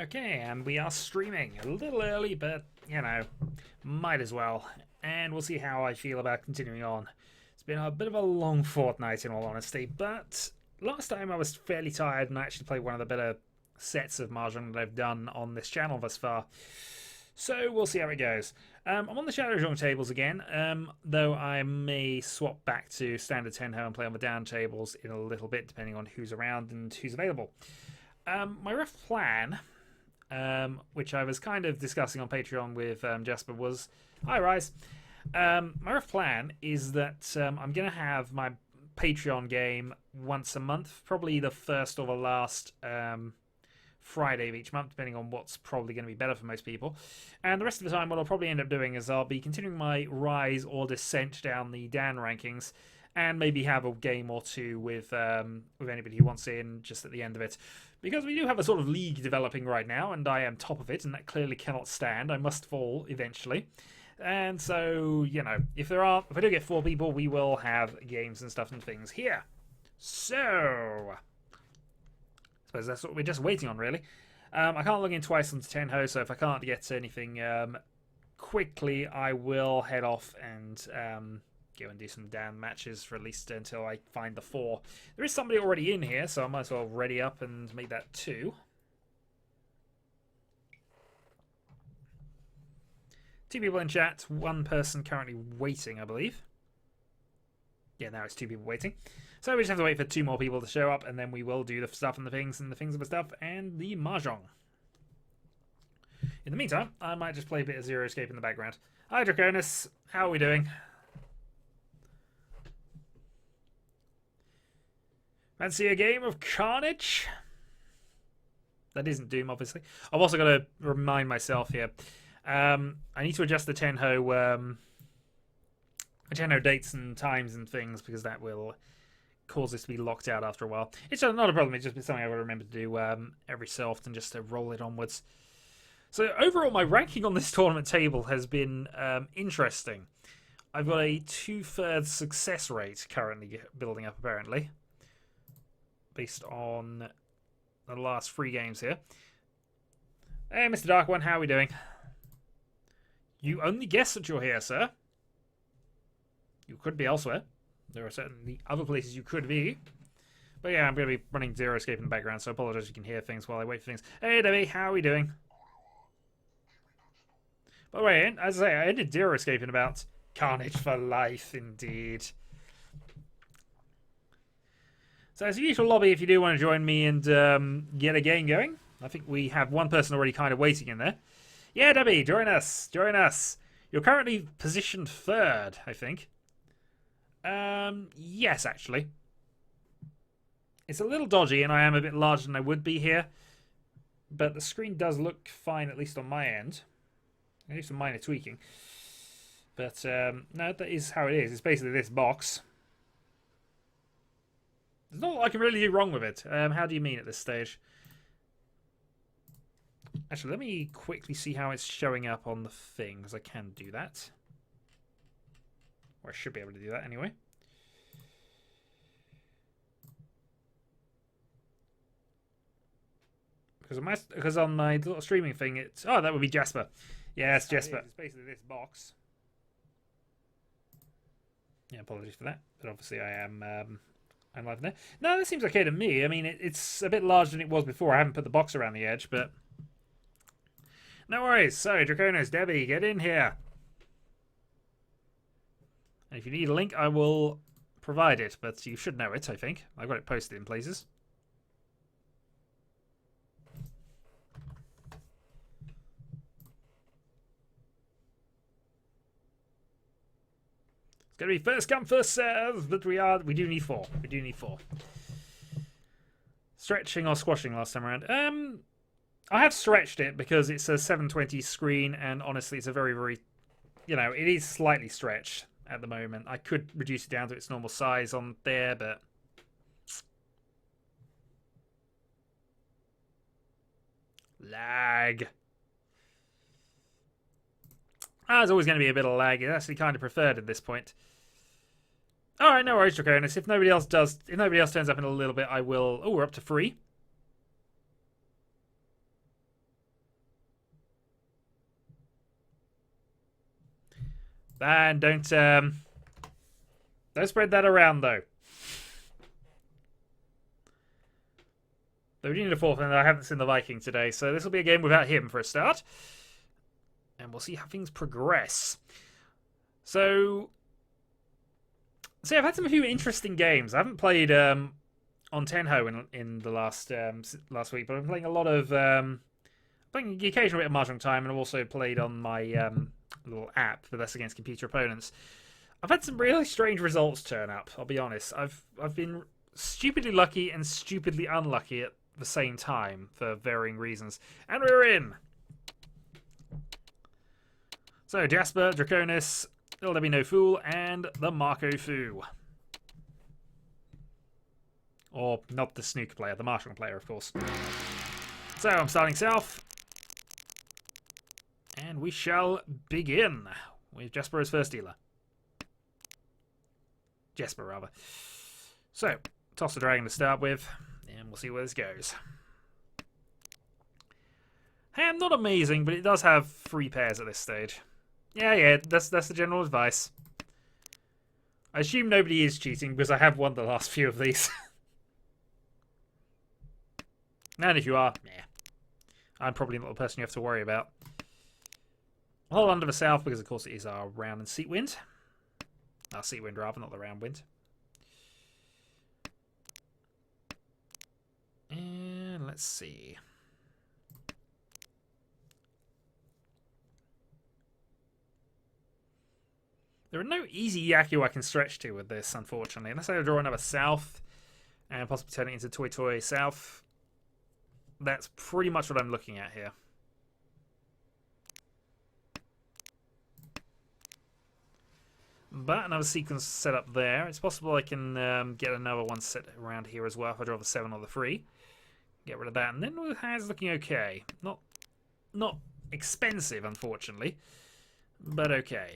Okay, and we are streaming. A little early, but, you know, might as well. And we'll see how I feel about continuing on. It's been a bit of a long fortnight, in all honesty, but last time I was fairly tired and I actually played one of the better sets of Mahjong that I've done on this channel thus far. So we'll see how it goes. I'm on the Shadow Mahjong tables again, though I may swap back to standard Tenhou and play on the down tables in a little bit, depending on who's around and who's available. My rough plan, which I was kind of discussing on Patreon with Jasper, was... Hi, Rise. My rough plan is that I'm going to have my Patreon game once a month, probably the first or the last Friday of each month, depending on what's probably going to be better for most people. And the rest of the time, what I'll probably end up doing is I'll be continuing my rise or descent down the Dan rankings, and maybe have a game or two with anybody who wants in just at the end of it. Because we do have a sort of league developing right now, and I am top of it, and that clearly cannot stand. I must fall eventually. And so, you know, if I do get 4 people, we will have games and stuff and things here. So, I suppose that's what we're just waiting on, really. I can't log in twice onto Tenhou, so if I can't get anything quickly, I will head off and go and do some damn matches for at least until I find the 4. There is somebody already in here, so I might as well ready up and make that 2. 2 people in chat, 1 person currently waiting, I believe. Yeah, now it's 2 people waiting. So we just have to wait for 2 more people to show up, and then we will do the stuff and the things of the stuff and the Mahjong. In the meantime, I might just play a bit of Zero Escape in the background. Hi, Draconis. How are we doing? Fancy a game of Carnage? That isn't Doom, obviously. I've also got to remind myself here. I need to adjust the Tenhou dates and times and things, because that will cause this to be locked out after a while. It's not a problem. It's just something I've got to remember to do every so often, just to roll it onwards. So overall, my ranking on this tournament table has been interesting. I've got a 2/3 success rate currently building up, apparently, based on the last 3 games here. Hey, Mr. Dark One, how are we doing? You only guess that you're here, sir. You could be elsewhere. There are certainly other places you could be. But yeah, I'm going to be running Zero Escape in the background, so I apologize if you can hear things while I wait for things. Hey, Debbie, how are we doing? By the way, as I say, I ended Zero Escape in about Carnage for life, indeed. So it's a usual lobby if you do want to join me and get a game going. I think we have 1 person already kind of waiting in there. Yeah, Debbie, join us. Join us. You're currently positioned 3rd, I think. Yes, actually. It's a little dodgy, and I am a bit larger than I would be here. But the screen does look fine, at least on my end. I do some minor tweaking. But, no, that is how it is. It's basically this box. There's not a lot I can really do wrong with it. How do you mean at this stage? Actually, let me quickly see how it's showing up on the thing, because I can do that. Or I should be able to do that anyway. Because on my little streaming thing, it's... Oh, that would be Jasper. Yeah, it's Jasper. It's basically this box. Yeah, apologies for that. But obviously I am... I'm live there. No, that seems okay to me. I mean, it's a bit larger than it was before. I haven't put the box around the edge, but... No worries. So, Draconis, Debbie, get in here. And if you need a link, I will provide it. But you should know it, I think. I've got it posted in places. It's going to be first come, first serve. But we do need 4. We do need 4. Stretching or squashing last time around. I have stretched it because it's a 720 screen, and honestly, it's a very, very, you know, it is slightly stretched at the moment. I could reduce it down to its normal size on there, but lag. There's always going to be a bit of lag. It's actually kind of preferred at this point. All right, no worries, Draconis. If nobody else turns up in a little bit, I will. Oh, we're up to 3. And don't spread that around, though. Though we do need a fourth, and I haven't seen the Viking today, so this will be a game without him for a start. And we'll see how things progress. So I've had some few interesting games. I haven't played on Tenhou in the last week, but I'm playing a lot of playing the occasional bit of Mahjong time, and I've also played on my little app, but that's against computer opponents. I've had some really strange results turn up. I'll be honest. I've been stupidly lucky and stupidly unlucky at the same time for varying reasons, and we're in. So Jasper, Draconis, There'll Be No Fool, and the Marco Fu. Or not the snooker player, the Mahjong player, of course. So I'm starting south. And we shall begin with Jasper as first dealer. Jesper, rather. So, toss the dragon to start with, and we'll see where this goes. Hand, not amazing, but it does have 3 pairs at this stage. Yeah, that's the general advice. I assume nobody is cheating, because I have won the last few of these. And if you are, yeah, I'm probably not the person you have to worry about. Hold on to the south, because of course it is our round and seat wind. Our seat wind rather, not the round wind. And let's see. There are no easy Yaku I can stretch to with this, unfortunately. Unless I draw another south and possibly turn it into Toy Toy South. That's pretty much what I'm looking at here. But another sequence set up there. It's possible I can get another one set around here as well if I draw the 7 or the 3. Get rid of that. And then the hand's looking okay. Not expensive, unfortunately. But okay.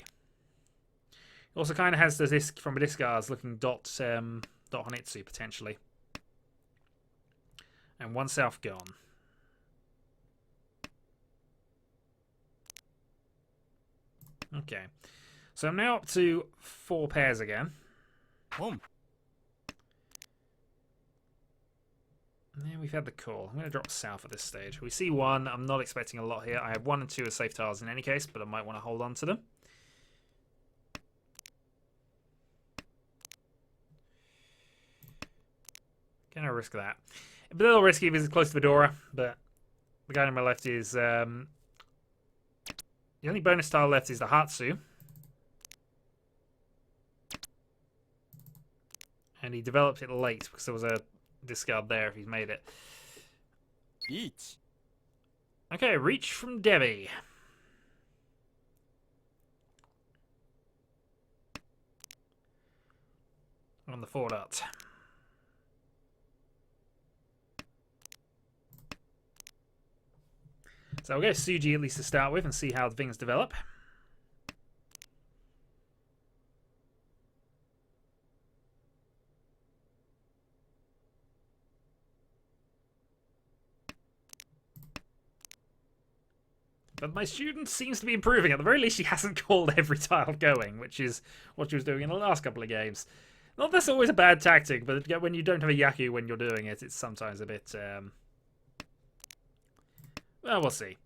Also kind of has the disc from a discards looking dot Honitsu, potentially. And 1 south gone. Okay. So I'm now up to 4 pairs again. And then we've had the call. I'm going to drop south at this stage. We see 1. I'm not expecting a lot here. I have 1 and 2 as safe tiles in any case, but I might want to hold on to them. Gonna risk that. A little risky because it's close to Fedora, but the guy on my left is... the only bonus tile left is the Hatsu. And he developed it late because there was a discard there if he's made it. Each. Okay, reach from Debbie. On the 4 dot. So we'll go Suji at least to start with and see how things develop. But my student seems to be improving. At the very least, she hasn't called every tile going, which is what she was doing in the last couple of games. Not that's always a bad tactic, but when you don't have a Yaku when you're doing it, it's sometimes a bit... well, we'll see.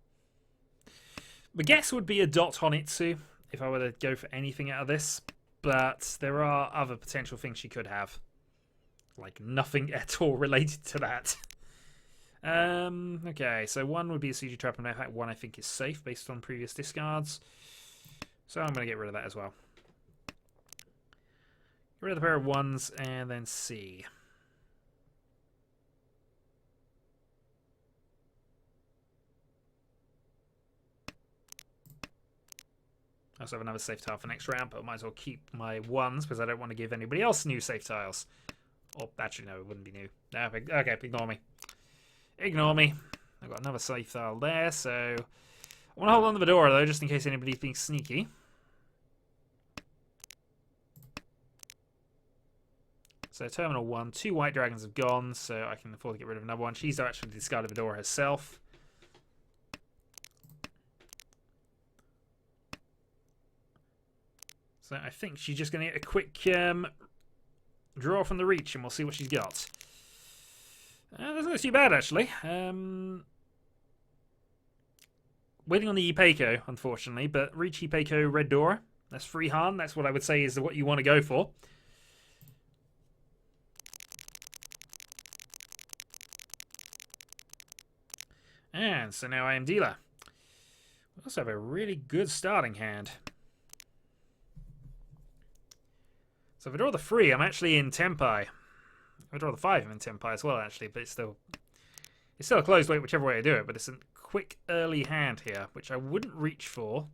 The guess would be a dot Honitsu if I were to go for anything out of this, but there are other potential things she could have. Like nothing at all related to that. Okay, so 1 would be a CG trap, and in fact 1 I think is safe based on previous discards. So I'm going to get rid of that as well. Get rid of the pair of 1s, and then C. I also have another safe tile for next round, but I might as well keep my 1s because I don't want to give anybody else new safe tiles. Or, actually, no, it wouldn't be new. No, okay, ignore me. Ignore me. I've got another safe tile there, so... I want to hold on to the door, though, just in case anybody's being sneaky. So, Terminal 1, 2 white dragons have gone, so I can afford to get rid of another one. She's actually discarded the door herself. So I think she's just going to get a quick draw from the Riichi, and we'll see what she's got. That's not too bad, actually. Waiting on the Ipeiko, unfortunately, but Riichi, Ipeiko, Red Door. That's free Han. That's what I would say is what you want to go for. And so now I am dealer. We also have a really good starting hand. So if I draw the 3, I'm actually in Tenpai. If I draw the 5, I'm in Tenpai as well, actually, but it's still a closed weight whichever way I do it, but it's a quick early hand here, which I wouldn't reach for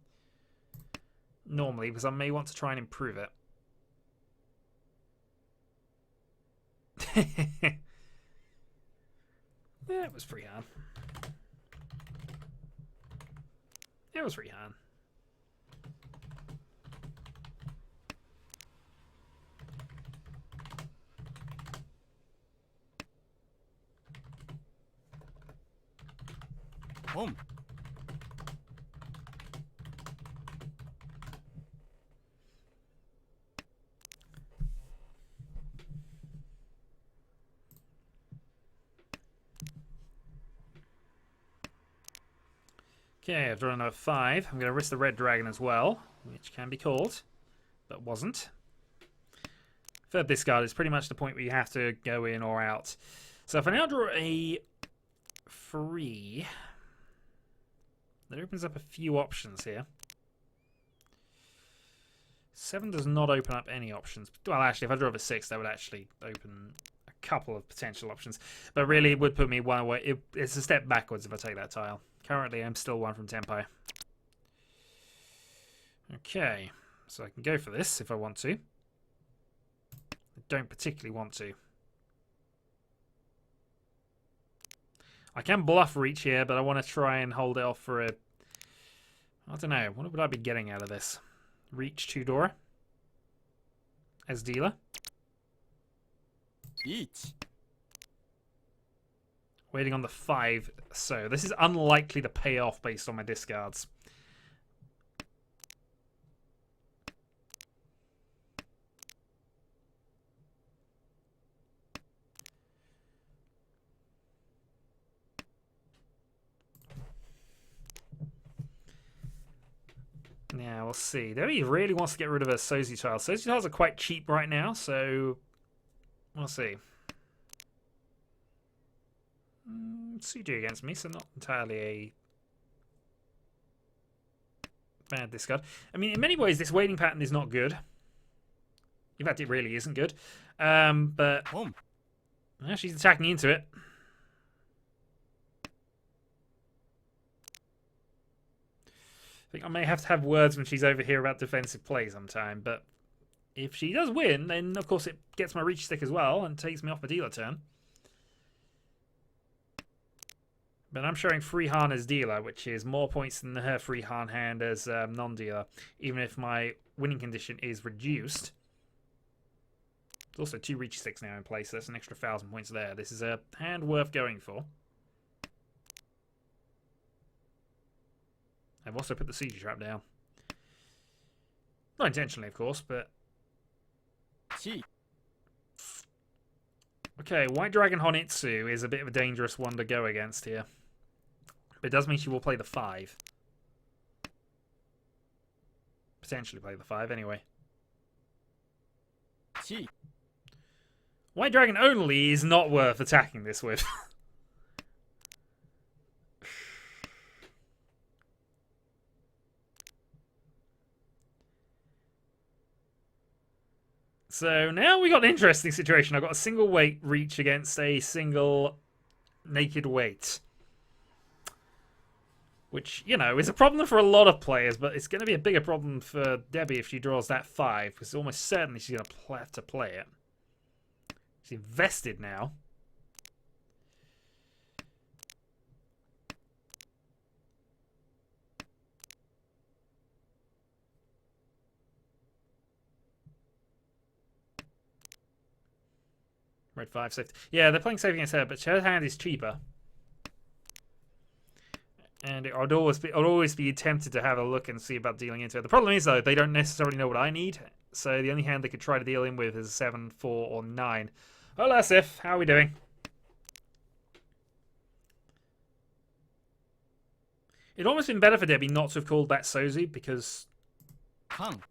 normally, because I may want to try and improve it. Yeah, it was free hand. It was free hand. Home. Okay, I've drawn another 5. I'm going to risk the red dragon as well, which can be called, but wasn't. Third discard is pretty much the point where you have to go in or out. So if I now draw a 3, that opens up a few options here. 7 does not open up any options. Well, actually, if I draw a 6, that would actually open a couple of potential options. But really, it would put me one way. It's a step backwards if I take that tile. Currently, I'm still 1 from Tenpai. Okay, so I can go for this if I want to. I don't particularly want to. I can bluff Reach here, but I want to try and hold it off for a... I don't know. What would I be getting out of this? Reach 2-door. As dealer. Riichi. Waiting on the 5. So this is unlikely to pay off based on my discards. Now, we'll see. He really wants to get rid of a Sozi tile. Sozi tiles are quite cheap right now, so we'll see. CG against me, so not entirely a bad discard. I mean, in many ways, this waiting pattern is not good. In fact, it really isn't good. But well, she's attacking into it. I think I may have to have words when she's over here about defensive play sometime, but if she does win, then of course it gets my reach stick as well and takes me off a dealer turn. But I'm showing free Han as dealer, which is more points than her free Han hand as non-dealer, even if my winning condition is reduced. There's also 2 reach sticks now in place, so that's an extra 1,000 points there. This is a hand worth going for. I've also put the siege trap down. Not intentionally, of course, but... Okay, White Dragon Honitsu is a bit of a dangerous one to go against here. But it does mean she will play the 5. Potentially play the 5, anyway. White Dragon only is not worth attacking this with. So now we got an interesting situation. I've got a single weight reach against a single naked weight. Which, you know, is a problem for a lot of players, but it's going to be a bigger problem for Debbie if she draws that 5, because almost certainly she's going to have to play it. She's invested now. Red 5 safe. Yeah, they're playing safe against her, but her hand is cheaper. And I'd always be tempted to have a look and see about dealing into it. The problem is, though, they don't necessarily know what I need. So the only hand they could try to deal in with is 7, 4, or 9. Hola, Sif. How are we doing? It'd almost been better for Debbie not to have called that Sozu, because... Kang.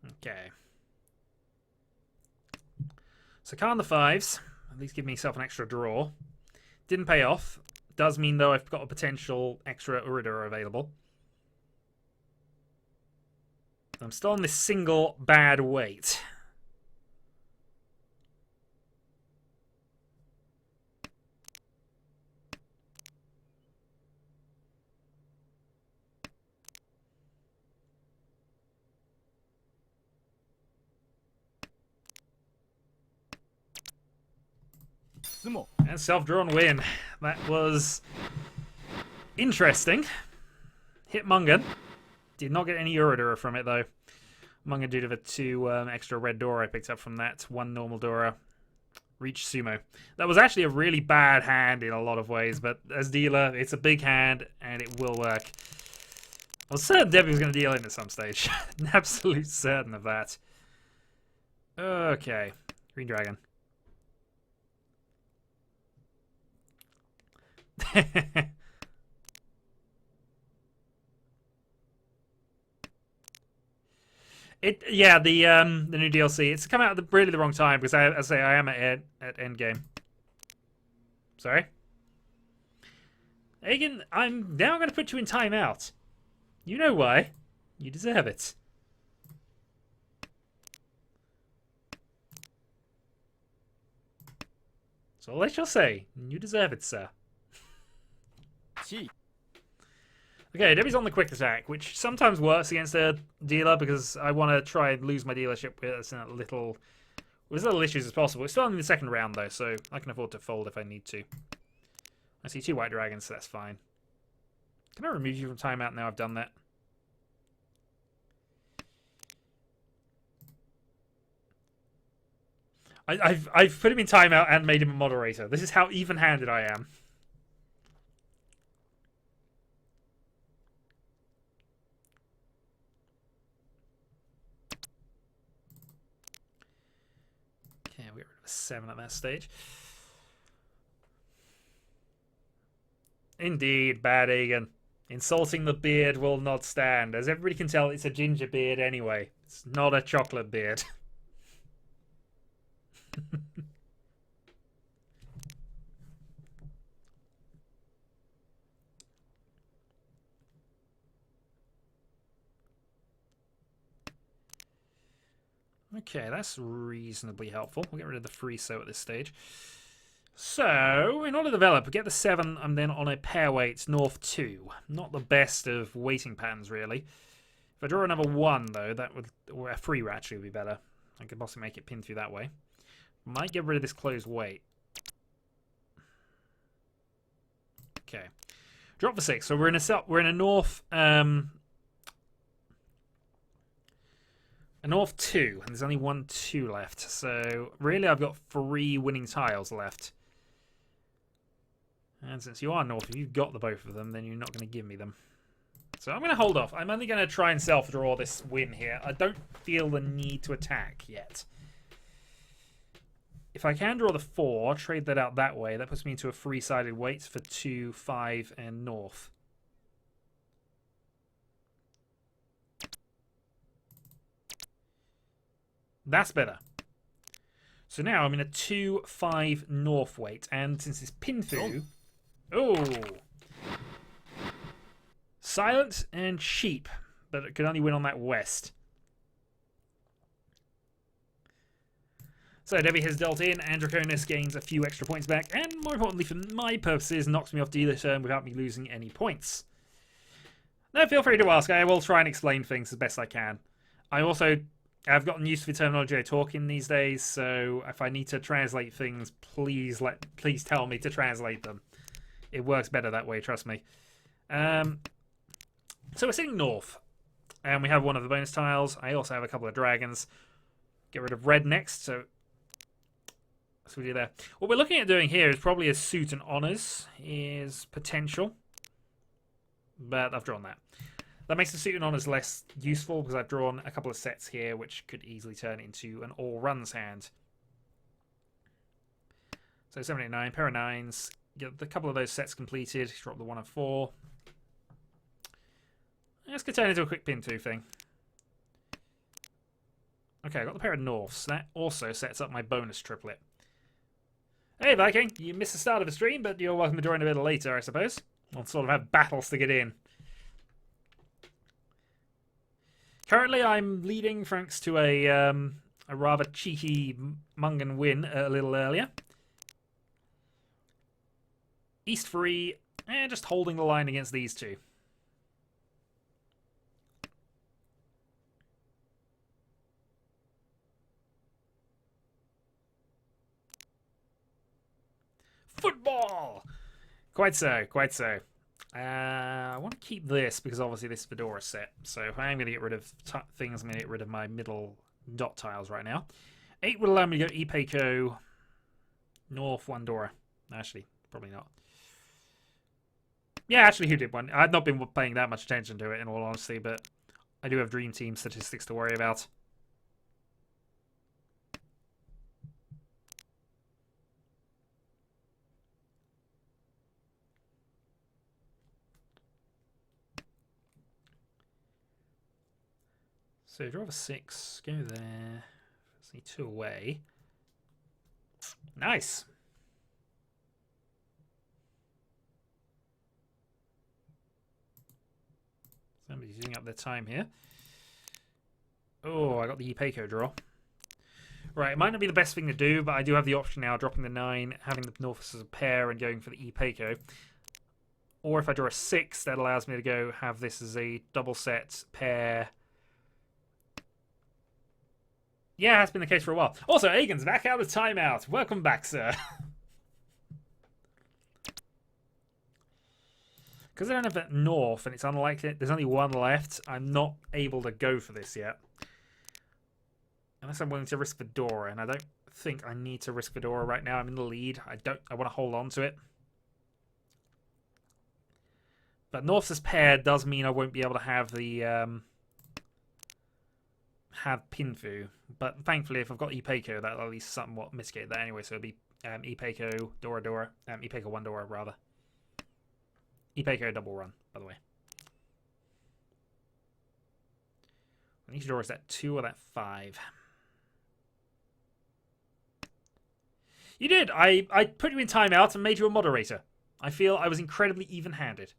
Okay. So Khan the 5s. At least give myself an extra draw. Didn't pay off. Does mean, though, I've got a potential extra Urida available. I'm still on this single bad weight. Sumo. And self-drawn win. That was interesting. Hit Mungan. Did not get any Uridura from it, though. Mungan due to the 2 extra red Dora I picked up from that. 1 normal Dora. Reach Sumo. That was actually a really bad hand in a lot of ways, but as dealer, it's a big hand, and it will work. I was certain Debbie was going to deal in at some stage. Absolute certain of that. Okay. Green Dragon. Yeah, the new DLC. It's come out at really the wrong time because I say I am at endgame. Sorry, Agan. I'm now going to put you in timeout. You know why? You deserve it. So let's just say you deserve it, sir. Chi. Okay, Debbie's on the quick attack, which sometimes works against a dealer because I want to try and lose my dealership with as little issues as possible. It's still in the second round, though, so I can afford to fold if I need to. I see 2 white dragons, so that's fine. Can I remove you from timeout now I've done that? I've put him in timeout and made him a moderator. This is how even-handed I am. We get rid of a 7 at that stage. Indeed, bad Egan. Insulting the beard will not stand. As everybody can tell, it's a ginger beard anyway. It's not a chocolate beard. Okay, that's reasonably helpful. We'll get rid of the free so at this stage. So, in order to develop, get the 7, I'm then on a pair weight, North 2. Not the best of weighting patterns, really. If I draw another 1, though, that would, or a 3 actually would be better. I could possibly make it pin through that way. Might get rid of this closed weight. Okay. Drop for 6. So we're in a North, a North 2, and there's only 1 2 left. So really, I've got 3 winning tiles left. And since you are North, if you've got the both of them, then you're not going to give me them. So I'm going to hold off. I'm only going to try and self-draw this win here. I don't feel the need to attack yet. If I can draw the 4, trade that out that way, that puts me into a 3-sided weight for 2, 5, and North. That's better. So now I'm in a 2, 5 North weight, and since it's pin through... Oh! Silent and Sheep, but it could only win on that West. So Debbie has dealt in, and Draconis gains a few extra points back, and more importantly for my purposes, knocks me off dealer turn without me losing any points. Now feel free to ask, I will try and explain things as best I can. I've gotten used to the terminology I talk in these days, so if I need to translate things, please tell me to translate them. It works better that way, trust me. So we're sitting North, and we have one of the bonus tiles. I also have a couple of dragons. Get rid of red next, so So we do there. What we're looking at doing here is probably a suit and honours is potential. But I've drawn that. That makes the suit and honours less useful because I've drawn a couple of sets here which could easily turn into an all runs hand. So 7, 8, 9, pair of 9s. Get a couple of those sets completed. Drop the 1 and 4. This could turn into a quick pin 2 thing. Okay, I got the pair of Norths. That also sets up my bonus triplet. Hey Viking, you missed the start of the stream, but you're welcome to join a bit later, I suppose. We'll sort of have battles to get in. Currently, I'm leading thanks to a rather cheeky Mungan win a little earlier. East 3, and just holding the line against these two. Football! Quite so, quite so. I want to keep this because obviously this is Fedora set. So if I am going to get rid of things, I'm going to get rid of my middle dot tiles right now. 8 would allow me to go Ipeco, North, 1 Dora. Actually, probably not. Yeah, actually, who did one? I've not been paying that much attention to it in all honesty, but I do have Dream Team statistics to worry about. So draw a 6, go there. See 2 away. Nice. Somebody's using up their time here. Oh, I got the Ipeco draw. Right, it might not be the best thing to do, but I do have the option now, dropping the 9, having the Norths as a pair, and going for the Ipeco. Or if I draw a 6, that allows me to go have this as a double set pair. Yeah, that's been the case for a while. Also, Agen's back out of timeout. Welcome back, sir. Because I don't have that North, and it's unlikely there's only 1 left, I'm not able to go for this yet. Unless I'm willing to risk Fedora, and I don't think I need to risk Fedora right now. I'm in the lead. I want to hold on to it. But North's as pair does mean I won't be able to have the have Pinfu. But thankfully, if I've got Ipeco, that'll at least somewhat mitigate that anyway. So it'll be Ipeco, Dora, Ipeco 1 Dora, rather. Ipeco double run, by the way. I need to draw is that 2 or that 5? You did! I put you in timeout and made you a moderator. I feel I was incredibly even-handed.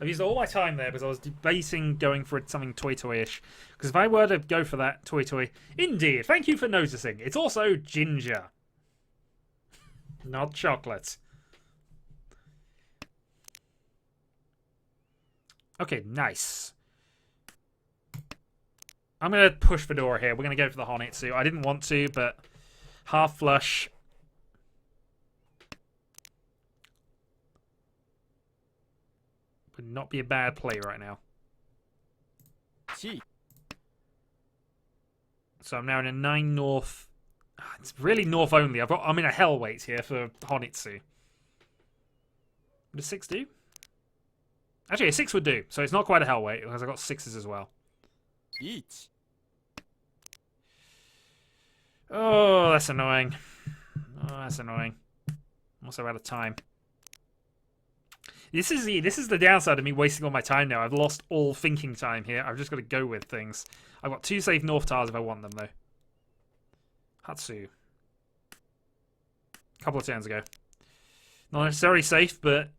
I've used all my time there because I was debating going for something toy-ish. Because if I were to go for that toy... Indeed, thank you for noticing. It's also ginger. Not chocolate. Okay, nice. I'm going to push Fedora here. We're going to go for the Honitsu. I didn't want to, but half flush... would not be a bad play right now. Gee. So I'm now in a 9 North. It's really North only. I'm in a hell weight here for Honitsu. Would a 6 do? Actually, a 6 would do. So it's not quite a hell weight because I've got 6s as well. Each. Oh, that's annoying. Oh, that's annoying. I'm also out of time. This is the downside of me wasting all my time now. I've lost all thinking time here. I've just got to go with things. I've got 2 safe North tiles if I want them, though. Hatsu. A couple of turns ago. Not necessarily safe, but...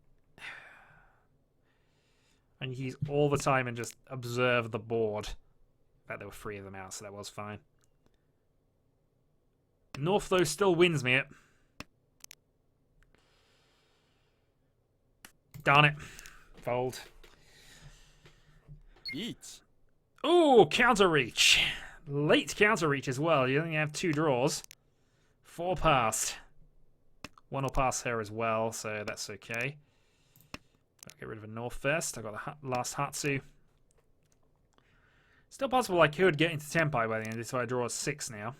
I can use all the time and just observe the board. In fact, there were 3 of them out, so that was fine. North, though, still wins me it. Darn it. Fold. Each. Ooh, counter reach. Late counter reach as well. You only have 2 draws. 4 passed. 1 will pass here as well, so that's okay. Get rid of a north first. I got the last Hatsu. Still possible I could get into Tenpai by the end if I draw a 6 now.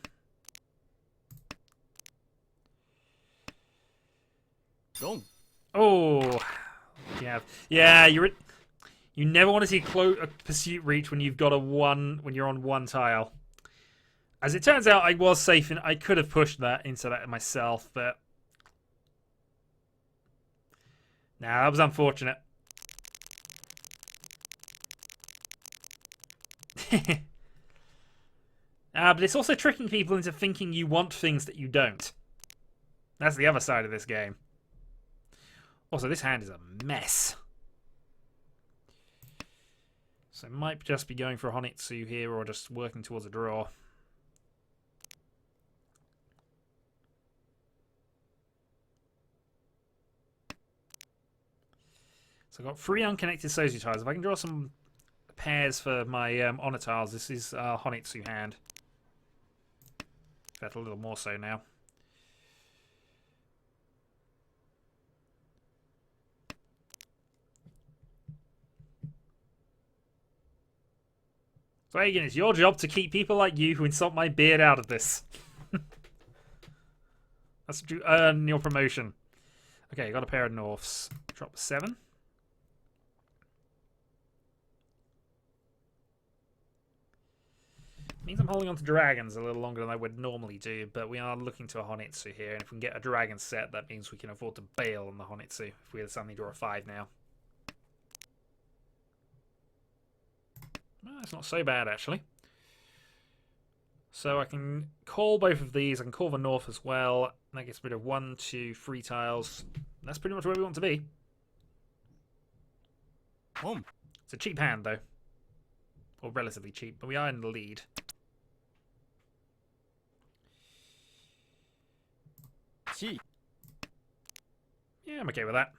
Long. Oh, yeah. You never want to see a pursuit reach when you've got a 1 when you're on 1 tile. As it turns out, I was safe and I could have pushed that into that myself, but nah, that was unfortunate. But it's also tricking people into thinking you want things that you don't. That's the other side of this game. Also, this hand is a mess. So I might just be going for a Honitsu here or just working towards a draw. So I've got 3 unconnected Sozu tiles. If I can draw some pairs for my honor tiles, this is a Honitsu hand. In fact, a little more so now. So again, it's your job to keep people like you who insult my beard out of this. That's to earn your promotion. Okay, you got a pair of Norths. Drop 7. Means I'm holding on to dragons a little longer than I would normally do, but we are looking to a Honitsu here, and if we can get a dragon set, that means we can afford to bail on the Honitsu if we suddenly draw a 5 now. Well, it's not so bad, actually. So I can call both of these. I can call the north as well. That gets rid of 1, 2, 3 tiles. That's pretty much where we want to be. It's a cheap hand, though. Or relatively cheap, but we are in the lead. Yeah, I'm okay with that.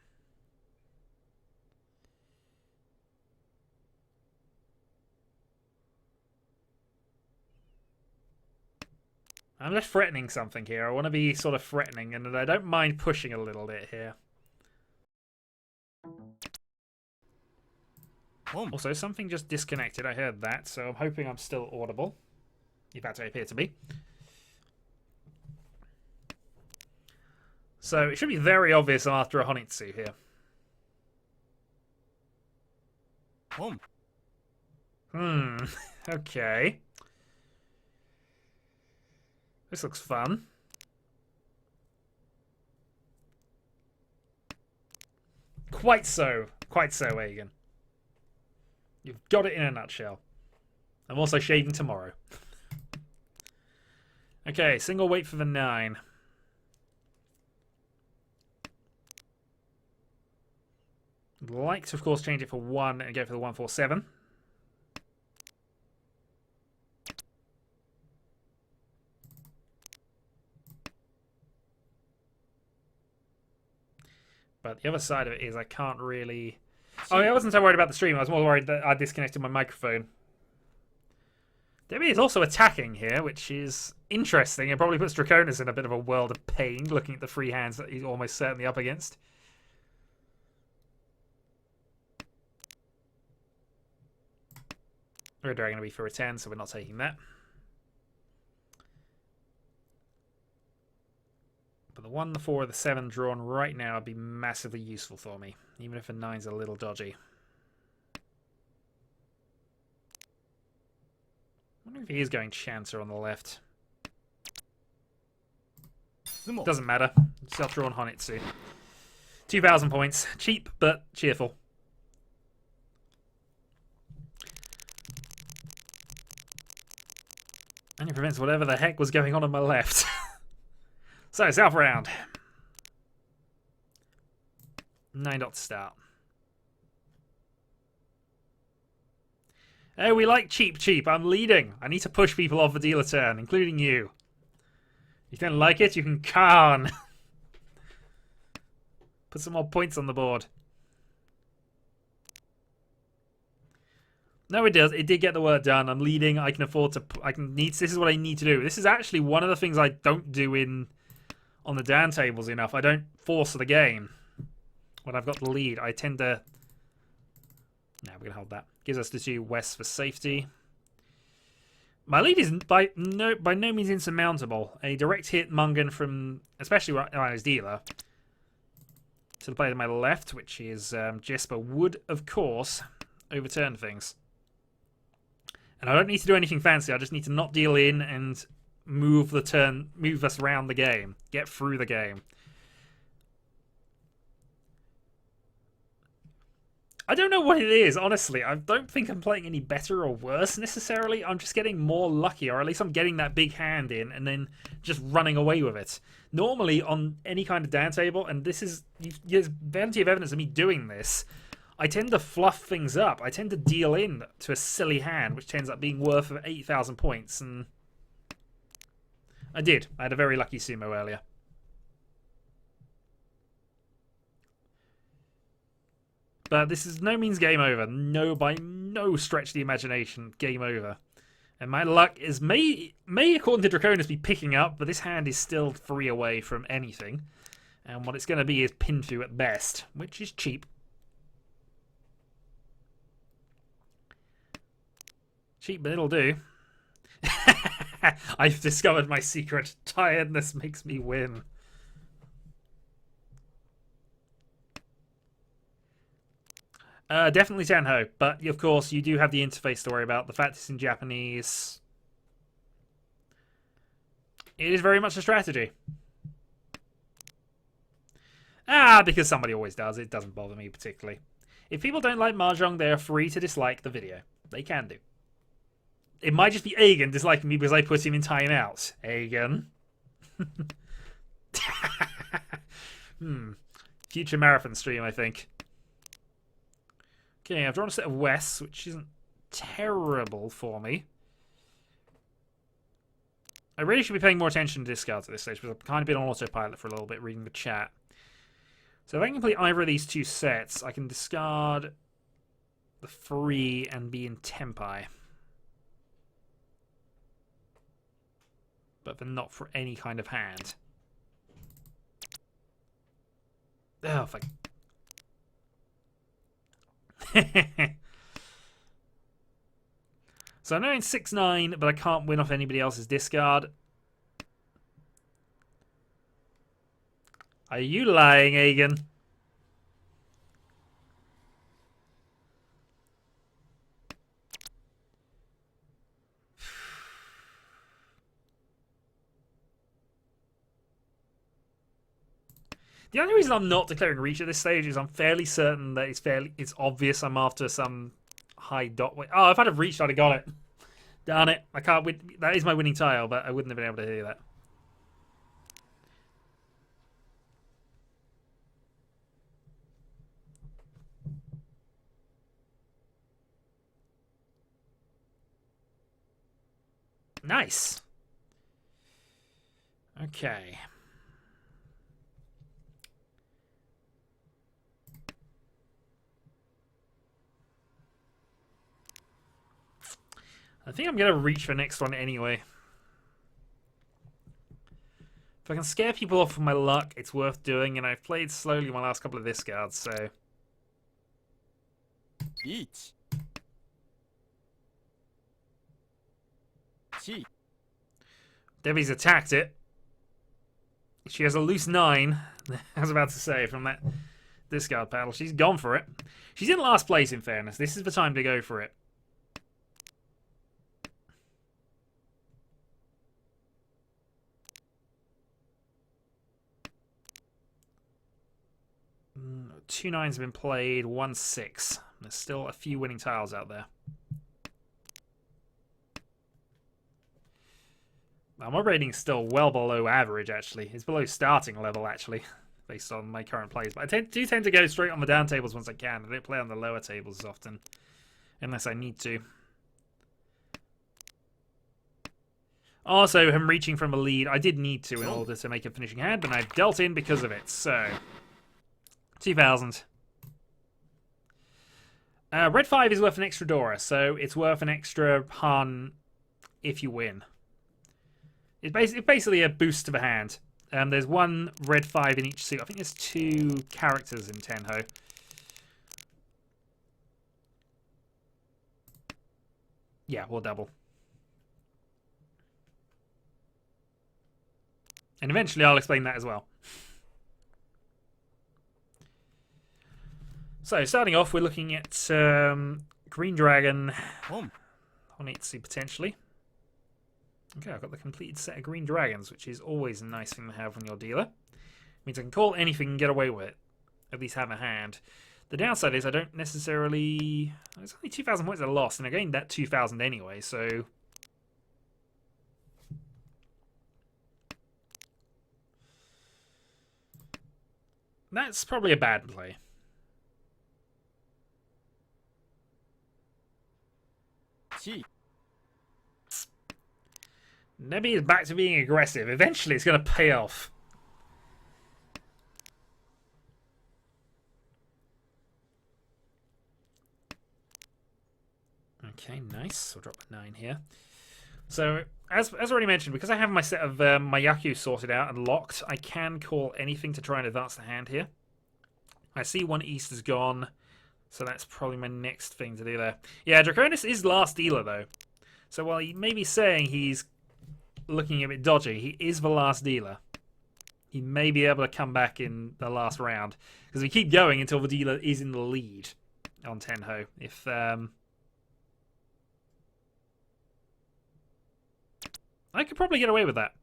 I'm just threatening something here. I want to be sort of threatening, and I don't mind pushing a little bit here. Also, something just disconnected. I heard that, so I'm hoping I'm still audible. If that's what I appear to be. So it should be very obvious I'm after a Honitsu here. Okay. This looks fun. Quite so, Aegon. You've got it in a nutshell. I'm also shaving tomorrow. Okay, single wait for the 9. I'd like to, of course, change it for 1 and go for the 147. But the other side of it is I can't really... Oh, I wasn't so worried about the stream. I was more worried that I disconnected my microphone. Demi is also attacking here, which is interesting. It probably puts Draconis in a bit of a world of pain, looking at the 3 hands that he's almost certainly up against. Red Dragon will be for a 10, so we're not taking that. But the 1, the 4, the 7 drawn right now would be massively useful for me, even if the 9's a little dodgy. I wonder if he is going Chancer on the left. Doesn't matter. Self-drawn Honitsu. 2,000 points. Cheap, but cheerful. And it prevents whatever the heck was going on my left. So, South round. 9 dots to start. Oh, we like cheap. I'm leading. I need to push people off the dealer turn, including you. If you don't like it, you can Khan. Put some more points on the board. No, it does. It did get the work done. I'm leading. I can afford to... This is what I need to do. This is actually one of the things I don't do on the down tables enough. I don't force the game when I've got the lead. I tend to Now we're going to hold that. Gives us the 2 west for safety. My lead is by no means insurmountable. A direct hit Mungan from, especially right his dealer, to the player to my left, which is Jesper, would, of course, overturn things. And I don't need to do anything fancy. I just need to not deal in and move us around the game. Get through the game. I don't know what it is, honestly. I don't think I'm playing any better or worse necessarily. I'm just getting more lucky, or at least I'm getting that big hand in and then just running away with it. Normally, on any kind of down table, and there's plenty of evidence of me doing this, I tend to fluff things up. I tend to deal in to a silly hand, which ends up being worth 8,000 points, and I did. I had a very lucky sumo earlier. But this is no means game over. No, by no stretch of the imagination, game over. And my luck is may according to Draconis, be picking up, but this hand is still 3 away from anything. And what it's going to be is Pinfu at best, which is cheap. Cheap, but it'll do. I've discovered my secret. Tiredness makes me win. Definitely Tenhou, but of course you do have the interface to worry about. The fact it's in Japanese. It is very much a strategy. Because somebody always does. It doesn't bother me particularly. If people don't like Mahjong, they are free to dislike the video. They can do. It might just be Aegon disliking me because I put him in timeout. Aegon. Future marathon stream, I think. Okay, I've drawn a set of Wests, which isn't terrible for me. I really should be paying more attention to discards at this stage, because I've kind of been on autopilot for a little bit, reading the chat. So if I can complete either of these 2 sets, I can discard the 3 and be in Tempai. But then not for any kind of hand. Oh, fuck. So I'm now in 6-9, but I can't win off anybody else's discard. Are you lying, Aegon? The only reason I'm not declaring Riichi at this stage is I'm fairly certain that it's obvious I'm after some high dot. Oh, if I'd have reached, I'd have got it. Darn it. I can't win. That is my winning tile, but I wouldn't have been able to do that. Nice. Okay. I think I'm going to reach for the next one anyway. If I can scare people off with my luck, it's worth doing, and I've played slowly my last couple of discards, so... Riichi. Chi. Debbie's attacked it. She has a loose 9, I was about to say, from that discard paddle. She's gone for it. She's in last place, in fairness. This is the time to go for it. Two 9s have been played, 1 6. There's still a few winning tiles out there. Now, my rating's still well below average, actually. It's below starting level, actually, based on my current plays. But I do tend to go straight on the down tables once I can. I don't play on the lower tables as often, unless I need to. Also, him reaching from a lead, I did need to in order to make a finishing hand, and I've dealt in because of it, so... 2,000. Red 5 is worth an extra Dora, so it's worth an extra Han if you win. It's basically a boost to the hand. There's 1 red 5 in each suit. I think there's 2 characters in Tenhou. Yeah, we'll double. And eventually I'll explain that as well. So, starting off, we're looking at Green Dragon, Honitsu potentially. Okay, I've got the completed set of Green Dragons, which is always a nice thing to have on your dealer. Means I can call anything and get away with it. At least have a hand. The downside is I don't necessarily... It's only 2,000 points I lost, and I gained that 2,000 anyway, so... That's probably a bad play. Nebby is back to being aggressive. Eventually it's going to pay off. Okay, nice. I'll drop a 9 here. So, as already mentioned, because I have my set of my Yaku sorted out and locked, I can call anything to try and advance the hand here. I see one East is gone, so that's probably my next thing to do there. Yeah, Draconis is last dealer, though. So while he may be saying he's looking a bit dodgy, he is the last dealer. He may be able to come back in the last round, because we keep going until the dealer is in the lead on Tenhou. If I could probably get away with that.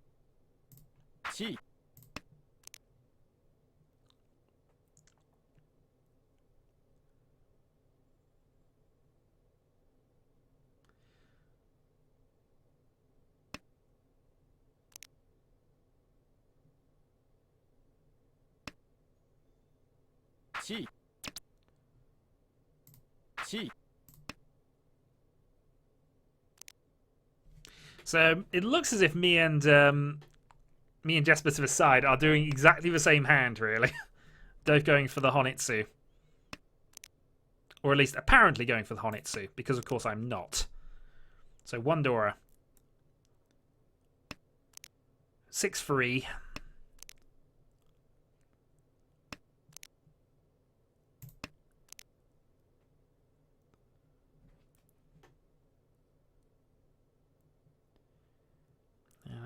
So it looks as if me and Jesper to the side are doing exactly the same hand, really. Both going for the Honitsu. Or at least apparently going for the Honitsu, because of course I'm not. So 1 Dora. 6-3.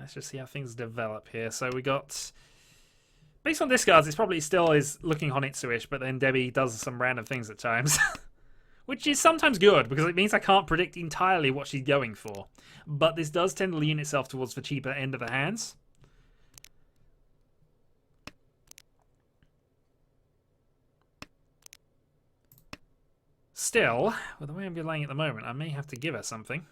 Let's just see how things develop here. So we got... Based on discards, it's probably still is looking Honitsu-ish, but then Debbie does some random things at times. Which is sometimes good, because it means I can't predict entirely what she's going for. But this does tend to lean itself towards the cheaper end of the hands. Still, with the way I'm laying at the moment, I may have to give her something.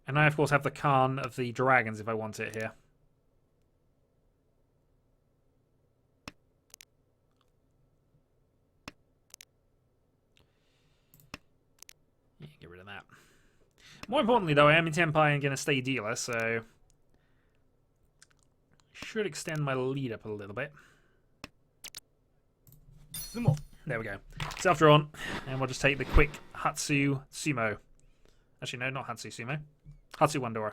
And I, of course, have the Khan of the Dragons if I want it here. Yeah, get rid of that. More importantly, though, I am in Tenpai and going to stay dealer, so... Should extend my lead up a little bit. There we go. Self-drawn, and we'll just take the quick Hatsu Sumo. Actually, no, not Hatsu Sumo. Hatsu Wandora.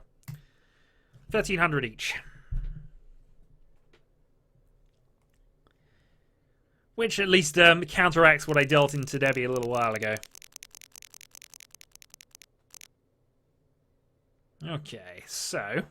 1,300 each. Which at least counteracts what I dealt into Debbie a little while ago. Okay, so...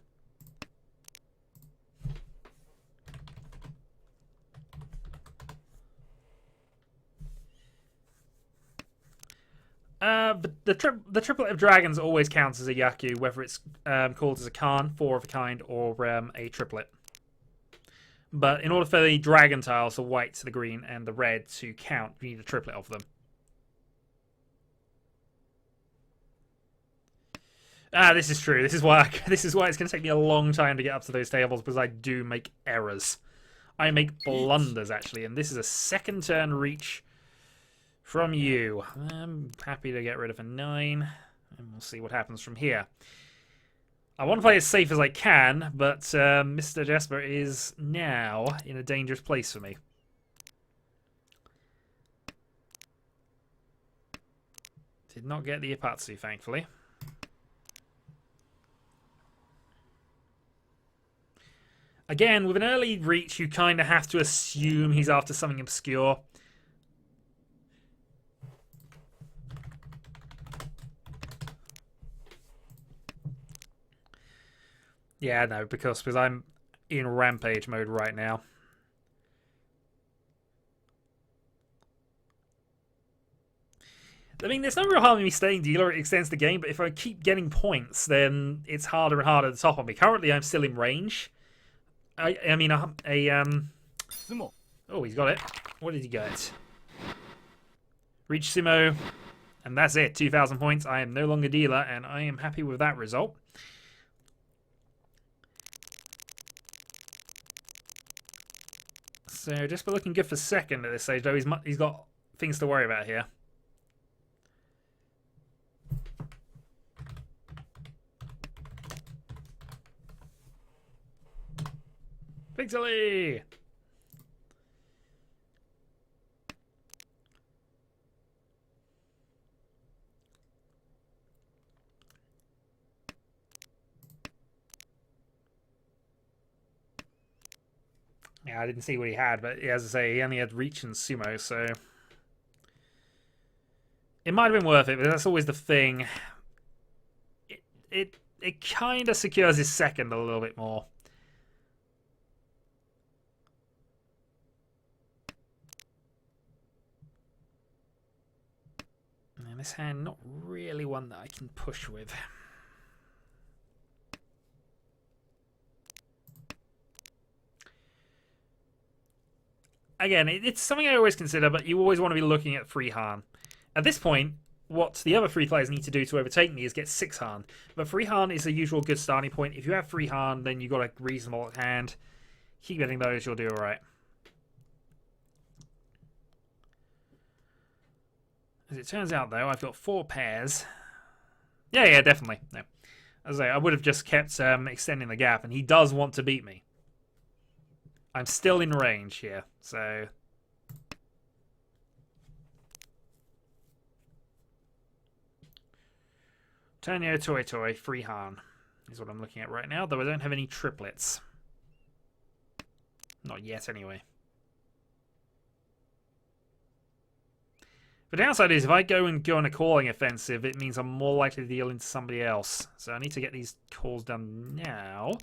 the triplet of dragons always counts as a Yaku, whether it's called as a Khan, 4 of a kind, or a triplet. But in order for the dragon tiles, the white, the green, and the red to count, you need a triplet of them. This is true. This is why it's going to take me a long time to get up to those tables, because I do make errors. I make blunders, actually, and this is a second turn reach from you. I'm happy to get rid of a 9, and we'll see what happens from here. I want to play as safe as I can, but Mr. Jesper is now in a dangerous place for me. Did not get the Ipatsu, thankfully. Again, with an early reach, you kind of have to assume he's after something obscure. Yeah, no, because I'm in rampage mode right now. I mean, there's no real harm in me staying dealer. It extends the game, but if I keep getting points, then it's harder and harder to top on me. Currently, I'm still in range. I mean, Sumo. Oh, he's got it. What did he get? Reach Sumo, and that's it. 2,000 points. I am no longer dealer, and I am happy with that result. So just looking good for second at this stage, though. He's got things to worry about here. Victory! Yeah, I didn't see what he had, but as I say, he only had reach and sumo, so it might have been worth it. But that's always the thing. It kind of secures his second a little bit more. And this hand, not really one that I can push with. Again, it's something I always consider, but you always want to be looking at free Han. At this point, what the other three players need to do to overtake me is get 6 Han. But free Han is a usual good starting point. If you have free Han, then you've got a reasonable hand. Keep getting those, you'll do alright. As it turns out, though, I've got 4 pairs. Yeah, definitely. No. As I say, I would have just kept extending the gap, and he does want to beat me. I'm still in range here, so... Tenhou, Toy Toy, free Han is what I'm looking at right now, though I don't have any triplets. Not yet, anyway. The downside is if I go on a calling offensive, it means I'm more likely to deal into somebody else. So I need to get these calls done now,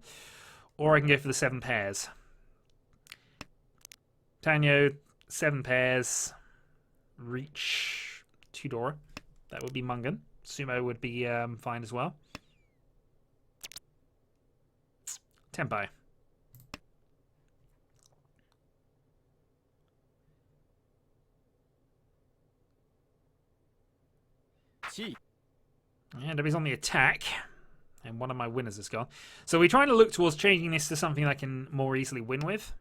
or I can go for the 7 pairs. Tenhou, 7 pairs. Reach, 2 Dora. That would be Mungan. Sumo would be fine as well. Tempo. Chi. And he's on the attack. And one of my winners is gone. So we're trying to look towards changing this to something I can more easily win with.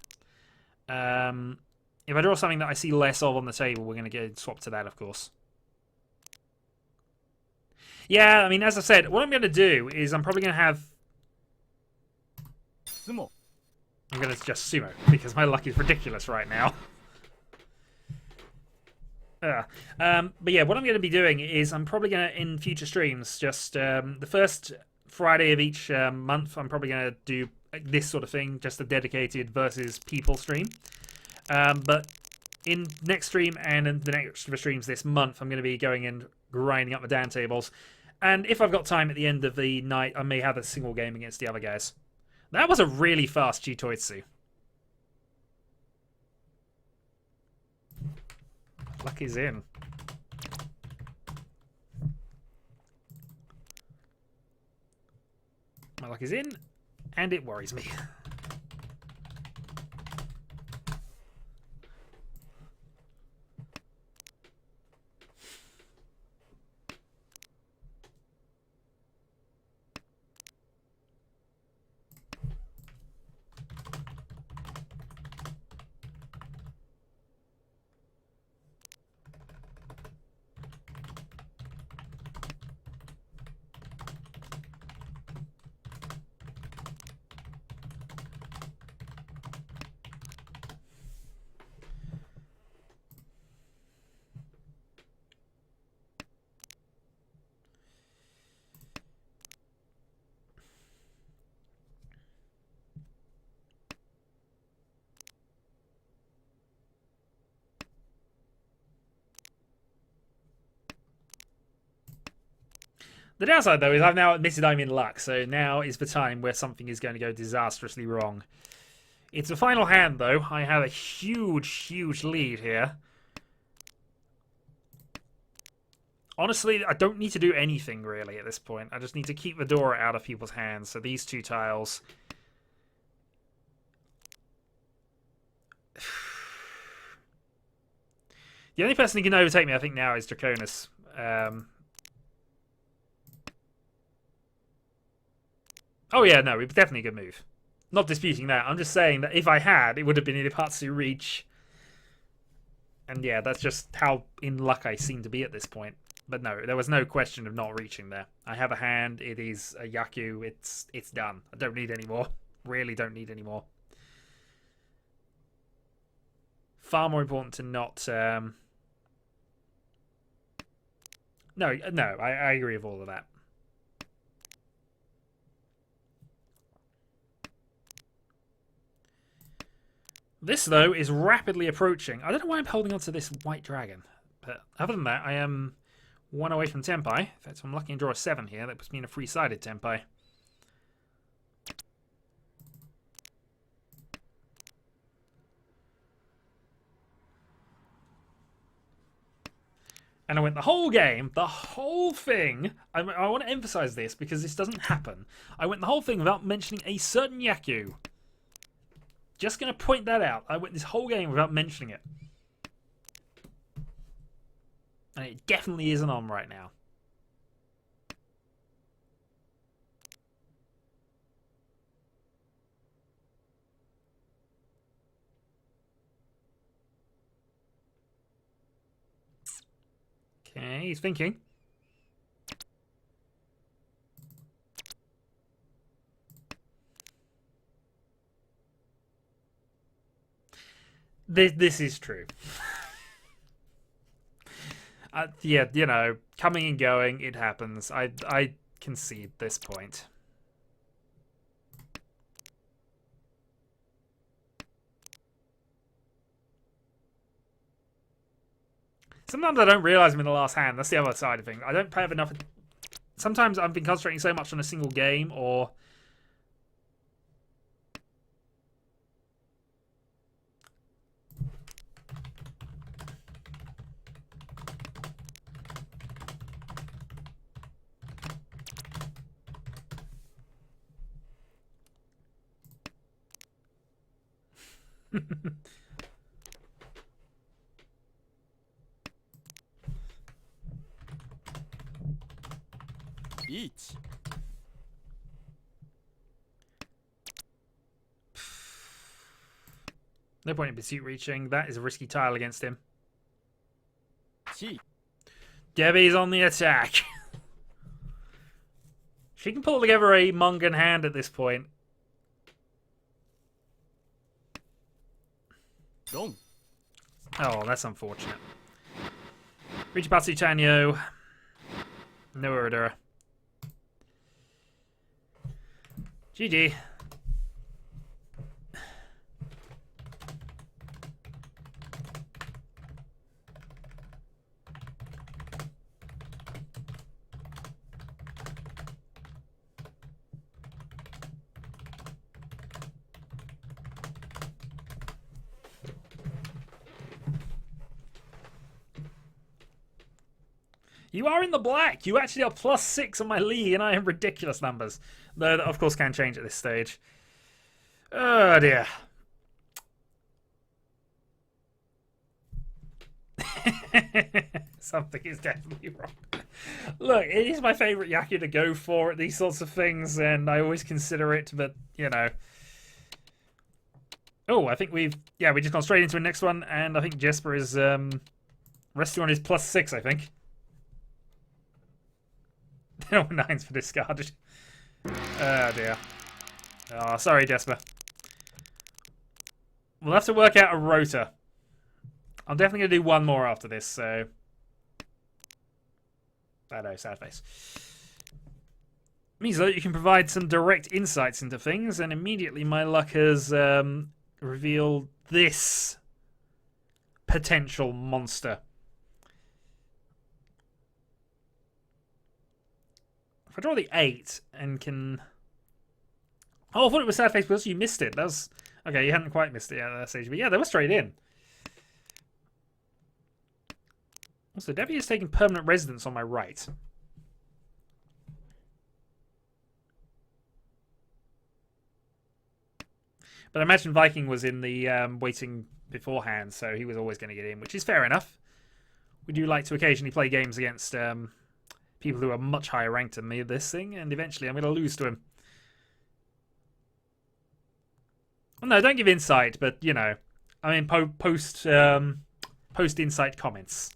If I draw something that I see less of on the table, we're going to get swapped to that, of course. Yeah, I mean, as I said, what I'm going to do is I'm probably going to have... Sumo. I'm going to just sumo, because my luck is ridiculous right now. But yeah, what I'm going to be doing is I'm probably going to, in future streams, just the first Friday of each month, I'm probably going to do this sort of thing, just a dedicated versus people stream. But in next stream and in the next streams this month, I'm going to be going and grinding up the Dan tables. And if I've got time at the end of the night, I may have a single game against the other guys. That was a really fast Jitoitsu. Luck is in. My luck is in, and it worries me. The downside, though, is I've now admitted I'm in luck, so now is the time where something is going to go disastrously wrong. It's the final hand, though. I have a huge, huge lead here. Honestly, I don't need to do anything, really, at this point. I just need to keep the door out of people's hands. So these two tiles... The only person who can overtake me, I think, now is Draconis. Oh, yeah, no, it's definitely a good move. Not disputing that. I'm just saying that if I had, it would have been Ipatsu Reach. And yeah, that's just how in luck I seem to be at this point. But no, there was no question of not reaching there. I have a hand. It is a Yaku. It's done. I don't need any more. Really don't need any more. Far more important to not... No, I agree with all of that. This, though, is rapidly approaching. I don't know why I'm holding on to this white dragon. But other than that, I am one away from Tenpai. In fact, I'm lucky to draw a 7 here. That puts me in a free-sided Tenpai. And I went the whole game, the whole thing. I want to emphasize this because this doesn't happen. I went the whole thing without mentioning a certain Yaku. Just going to point that out. I went this whole game without mentioning it. And it definitely isn't on right now. Okay, he's thinking. This is true. Yeah, you know, coming and going, it happens. I concede this point. Sometimes I don't realise I'm in the last hand. That's the other side of things. I don't have enough... Sometimes I've been concentrating so much on a single game, or... Riichi. No point in pursuit reaching. That is a risky tile against him. Chi. Debbie's on the attack. She can pull together a Mungan hand at this point. Dong. Oh, that's unfortunate. Riichi Tanyo. No Uradura. GG. You are in the black. You actually are +6 on my league, and I have ridiculous numbers. Though that, of course, can change at this stage. Oh, dear. Something is definitely wrong. Look, it is my favourite Yaku to go for at these sorts of things, and I always consider it, but, you know. Oh, I think we just gone straight into the next one, and I think Jesper is resting on his +6, I think. No 9s for discarded. Oh dear. Oh, sorry, Jesper. We'll have to work out a rota. I'm definitely going to do one more after this, so... I know, sad face. Means that you can provide some direct insights into things, and immediately my luck has revealed this potential monster. If I draw the 8 and can... Oh, I thought it was sad face because you missed it. That was... Okay, you hadn't quite missed it at that stage. But yeah, they were straight in. Also, Debbie is taking permanent residence on my right. But I imagine Viking was in the waiting beforehand, so he was always going to get in, which is fair enough. We do like to occasionally play games against people who are much higher ranked than me at this thing, and eventually I'm going to lose to him. Well, no, don't give insight, but, you know, I mean, post insight comments.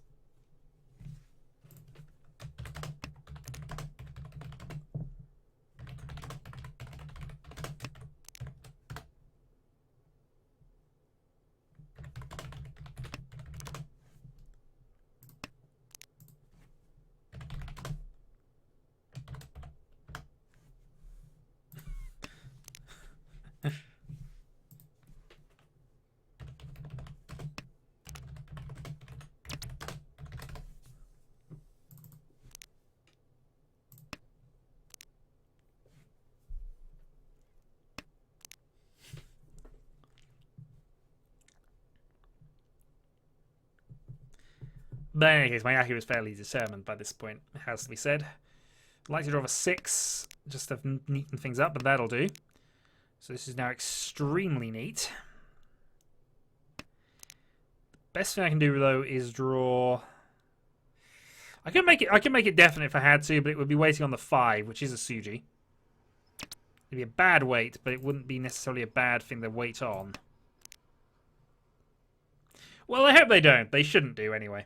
But in any case, my Yaki was fairly determined by this point, it has to be said. I'd like to draw a 6, just to neaten things up, but that'll do. So this is now extremely neat. Best thing I can do, though, is draw... I can make it definite if I had to, but it would be waiting on the 5, which is a Suji. It'd be a bad wait, but it wouldn't be necessarily a bad thing to wait on. Well, I hope they don't. They shouldn't do, anyway.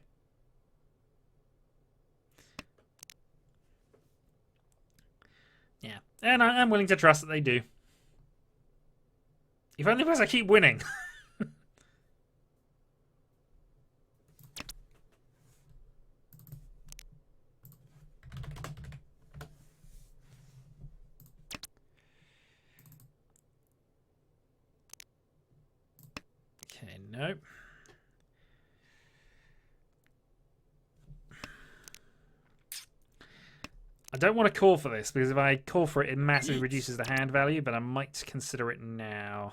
Yeah, and I'm willing to trust that they do. If only because I keep winning. Okay, nope. I don't want to call for this, because if I call for it, it massively reduces the hand value, but I might consider it now.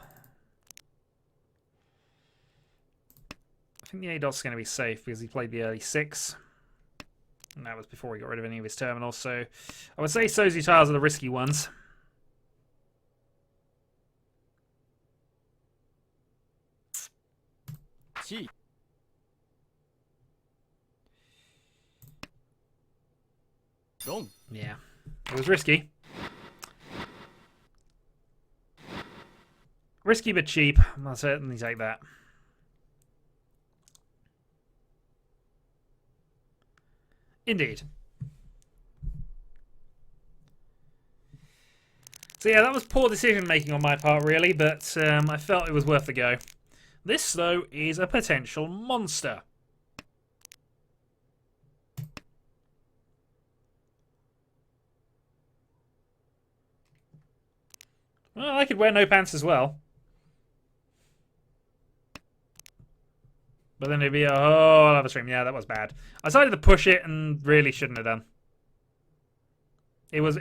I think the A-dot's going to be safe, because he played the early 6. And that was before he got rid of any of his terminals, so I would say Sozu tiles are the risky ones. Chi. Long. Yeah, it was risky. Risky but cheap. I'll certainly take that. Indeed. So yeah, that was poor decision making on my part, really, but I felt it was worth the go. This, though, is a potential monster. Well, I could wear no pants as well. But then it'd be a whole other stream. Yeah, that was bad. I decided to push it and really shouldn't have done. It was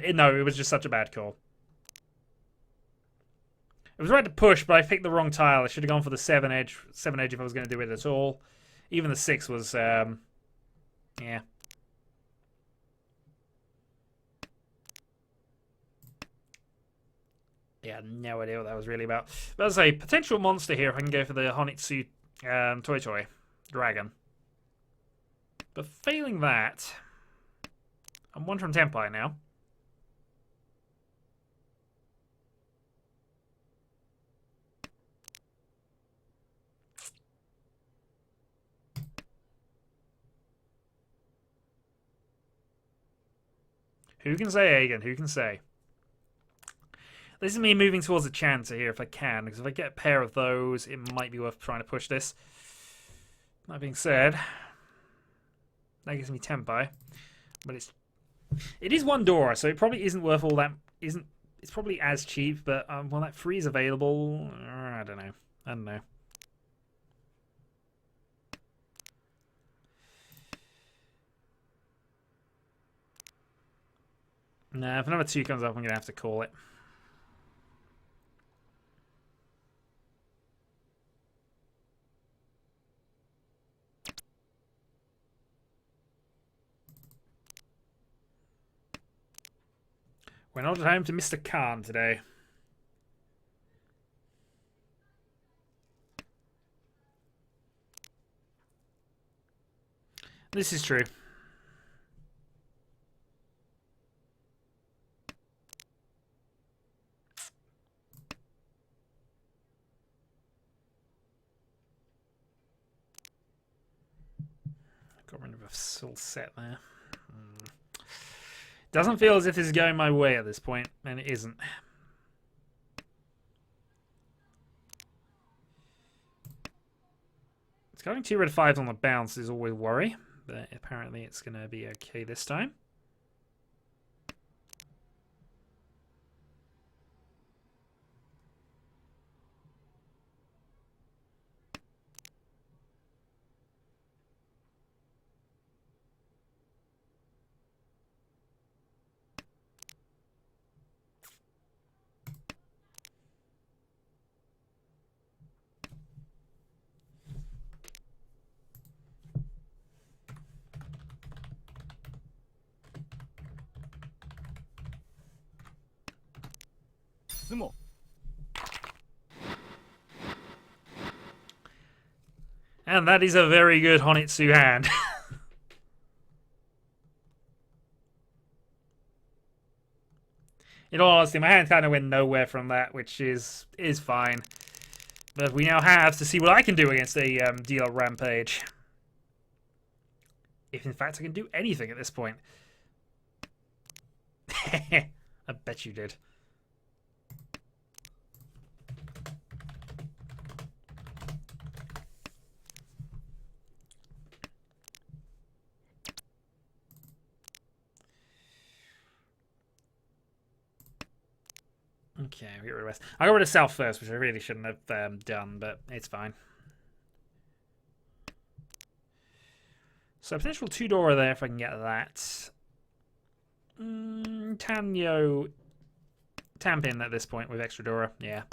just such a bad call. It was right to push, but I picked the wrong tile. I should have gone for the 7 edge if I was going to do it at all. Even the 6 was, yeah. Yeah, no idea what that was really about. But as a potential monster here, if I can go for the Honitsu Toy Dragon. But failing that, I'm 1 from Tenpai now. Who can say, Agen? Who can say? This is me moving towards a Chanter here if I can, because if I get a pair of those, it might be worth trying to push this. That being said, that gives me Tenpai, but it is 1 Dora, so it probably isn't worth all that. It's probably as cheap, but well, that free is available. I don't know. Nah, if number 2 comes up, I'm going to have to call it. We're not at home to Mr. Khan today. This is true. Got rid of a full set there. Doesn't feel as if this is going my way at this point, and it isn't. It's going 2 red 5s on the bounce is always a worry, but apparently it's going to be okay this time. Sumo. And that is a very good Honitsu hand. In all honesty, my hand kind of went nowhere from that, which is fine. But we now have to see what I can do against a dealer rampage. If in fact I can do anything at this point. I bet you did. Okay, we get rid of West. I got rid of South first, which I really shouldn't have done, but it's fine. So potential 2-Dora there if I can get that. Tenhou Tampin at this point with extra Dora, yeah.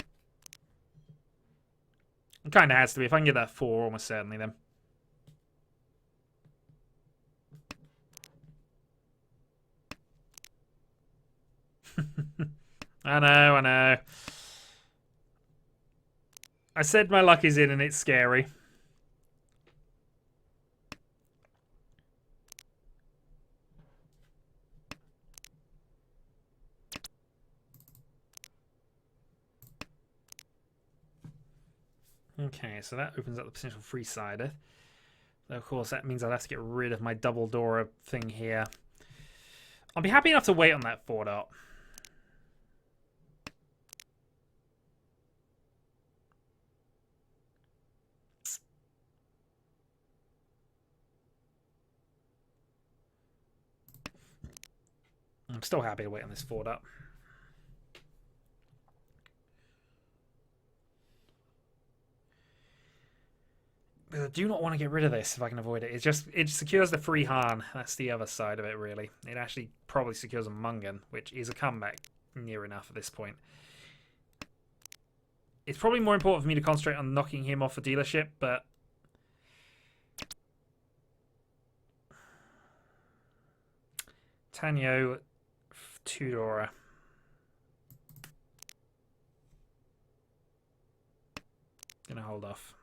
It kind of has to be. If I can get that 4, almost certainly then. I know. I said my luck is in and it's scary. Okay, so that opens up the potential free-sider. Of course, that means I'll have to get rid of my double Dora thing here. I'll be happy enough to wait on that 4-dot. I'm still happy to wait on this 4-dot. I do not want to get rid of this if I can avoid it. It secures the free Han. That's the other side of it, really. It actually probably secures a Mungan, which is a comeback near enough at this point. It's probably more important for me to concentrate on knocking him off the dealership, but Tenhou 2-Dora. Gonna hold off.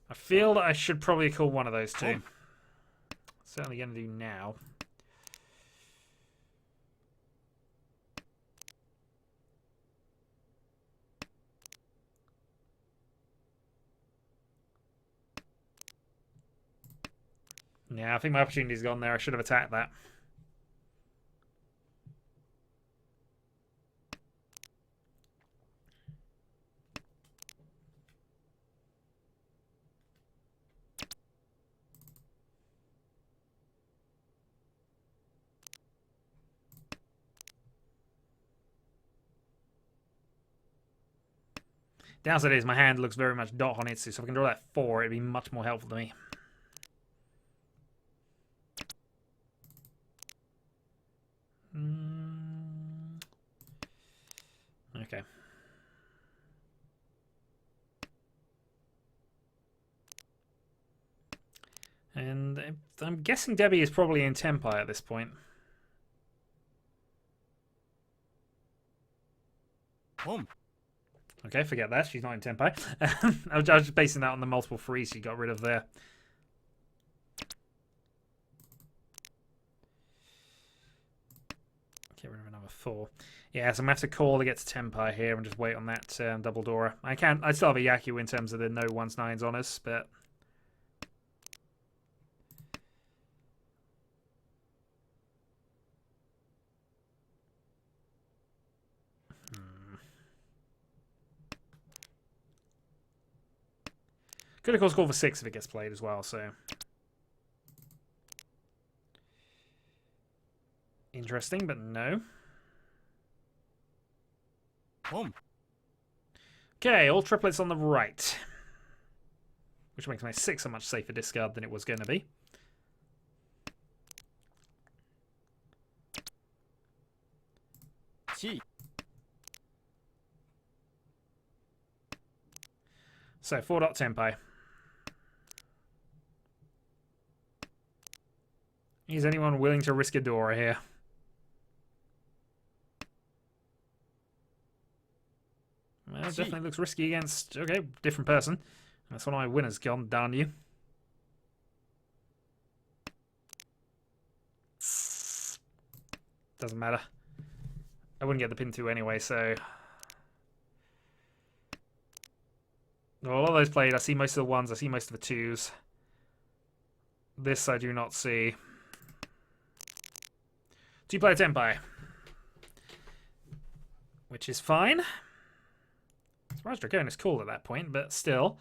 I feel that I should probably call one of those two. Certainly going to do now. Yeah, I think my opportunity's gone there. I should have attacked that. Downside is my hand looks very much dot Honitsu, so if I can draw that 4, it'd be much more helpful to me. Okay. And I'm guessing Debbie is probably in Tenpai at this point. Okay, forget that. She's not in Tenpai. I was just basing that on the multiple frees she got rid of there. Get rid of another 4. Yeah, so I'm going to have to call to get to Tenpai here and just wait on that double Dora. I still have a Yaku in terms of the no 1s 9s on us, but... Could of course call for 6 if it gets played as well, so... Interesting, but no. Okay, all triplets on the right. Which makes my 6 a much safer discard than it was going to be. So, 4-dot Tenpai. Is anyone willing to risk a Dora here? Well, it definitely looks risky against... Okay, different person. That's one of my winners gone, darn you. Doesn't matter. I wouldn't get the pin 2 anyway, so... Well, all those played, I see most of the 1s, I see most of the 2s. This I do not see. 2-player Tenpai. Which is fine. Surprised Dracon is cool at that point, but still.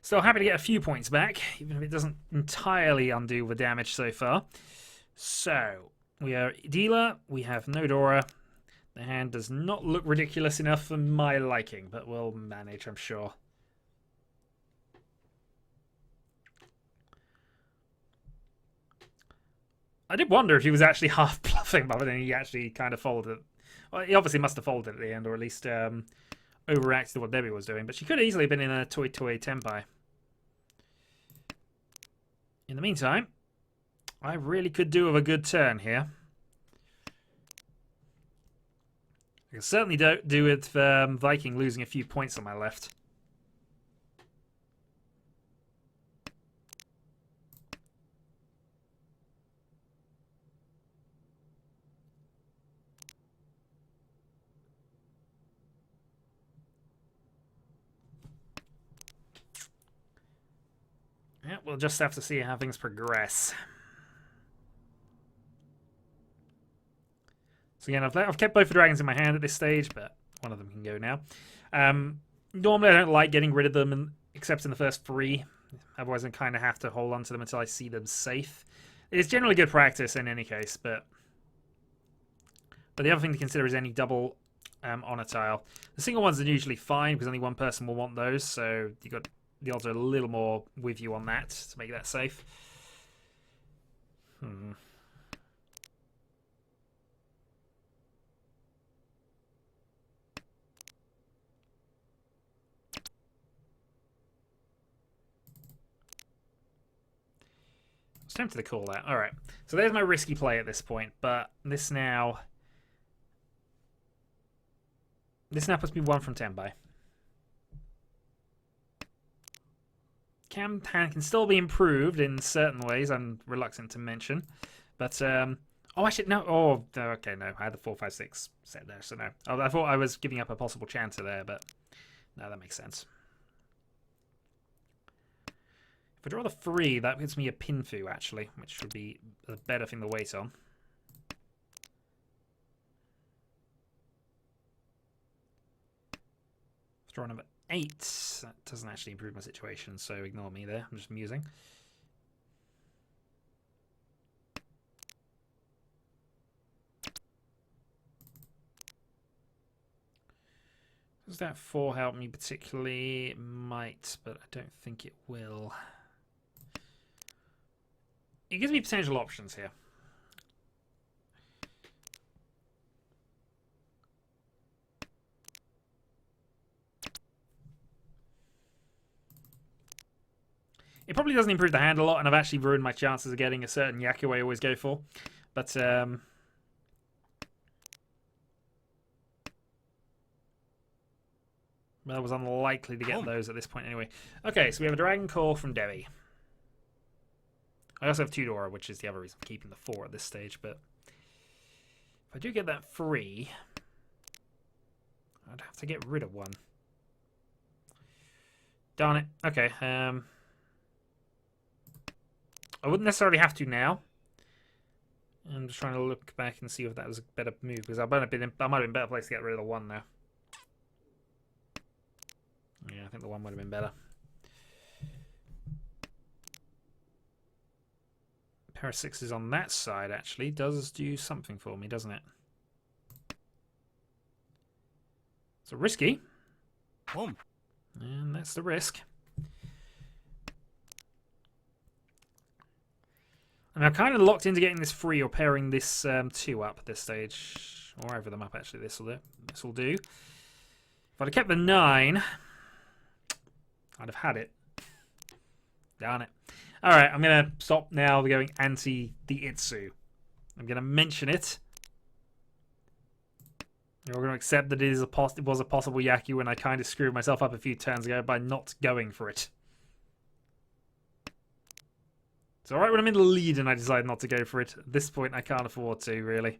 Still happy to get a few points back, even if it doesn't entirely undo the damage so far. So, we are dealer, we have no Dora. The hand does not look ridiculous enough for my liking, but we'll manage, I'm sure. I did wonder if he was actually half bluffing, but then he actually kind of folded. Well, he obviously must have folded at the end, or at least overreacted to what Debbie was doing. But she could have easily been in a Toy Tenpai. In the meantime, I really could do with a good turn here. I can certainly do with Viking losing a few points on my left. Yeah, we'll just have to see how things progress. So again, I've kept both the dragons in my hand at this stage, but one of them can go now. Normally I don't like getting rid of them, except in the first 3. Otherwise I kind of have to hold on to them until I see them safe. It's generally good practice in any case, but the other thing to consider is any double on a tile. The single ones are usually fine, because only one person will want those, so you got the odds are a little more with you on that to make that safe. I was tempted to call that. Alright, so there's my risky play at this point, but this now puts me 1 from Tenpai. Hand can still be improved in certain ways, I'm reluctant to mention. But, oh, actually, no. Oh, okay, no. I had the 4, 5, 6 set there, so no. I thought I was giving up a possible chancer there, but no, that makes sense. If I draw the 3, that gives me a Pinfu, actually, which would be a better thing to wait on. Draw number 8. That doesn't actually improve my situation, so ignore me there. I'm just musing. Does that 4 help me particularly? It might, but I don't think it will. It gives me potential options here. It probably doesn't improve the hand a lot, and I've actually ruined my chances of getting a certain Yaku I always go for. But, that was unlikely to get those at this point anyway. Okay, so we have a Dragon Call from Devi. I also have 2 Dora, which is the other reason I'm keeping the 4 at this stage, but if I do get that free, I'd have to get rid of one. Darn it. Okay, I wouldn't necessarily have to now. I'm just trying to look back and see if that was a better move, because I might have been better place to get rid of the 1 now. Yeah, I think the 1 would have been better. Pair of 6s on that side actually does do something for me, doesn't it? So risky. And that's the risk. And I'm kind of locked into getting this free or pairing this 2 up at this stage. Or over them up, actually. This will do. If I'd have kept the 9, I'd have had it. Darn it. Alright, I'm going to stop now going anti the Itsu. I'm going to mention it. We're going to accept that it was a possible Yaku when I kind of screwed myself up a few turns ago by not going for it. It's alright when I'm in the lead and I decide not to go for it. At this point, I can't afford to, really.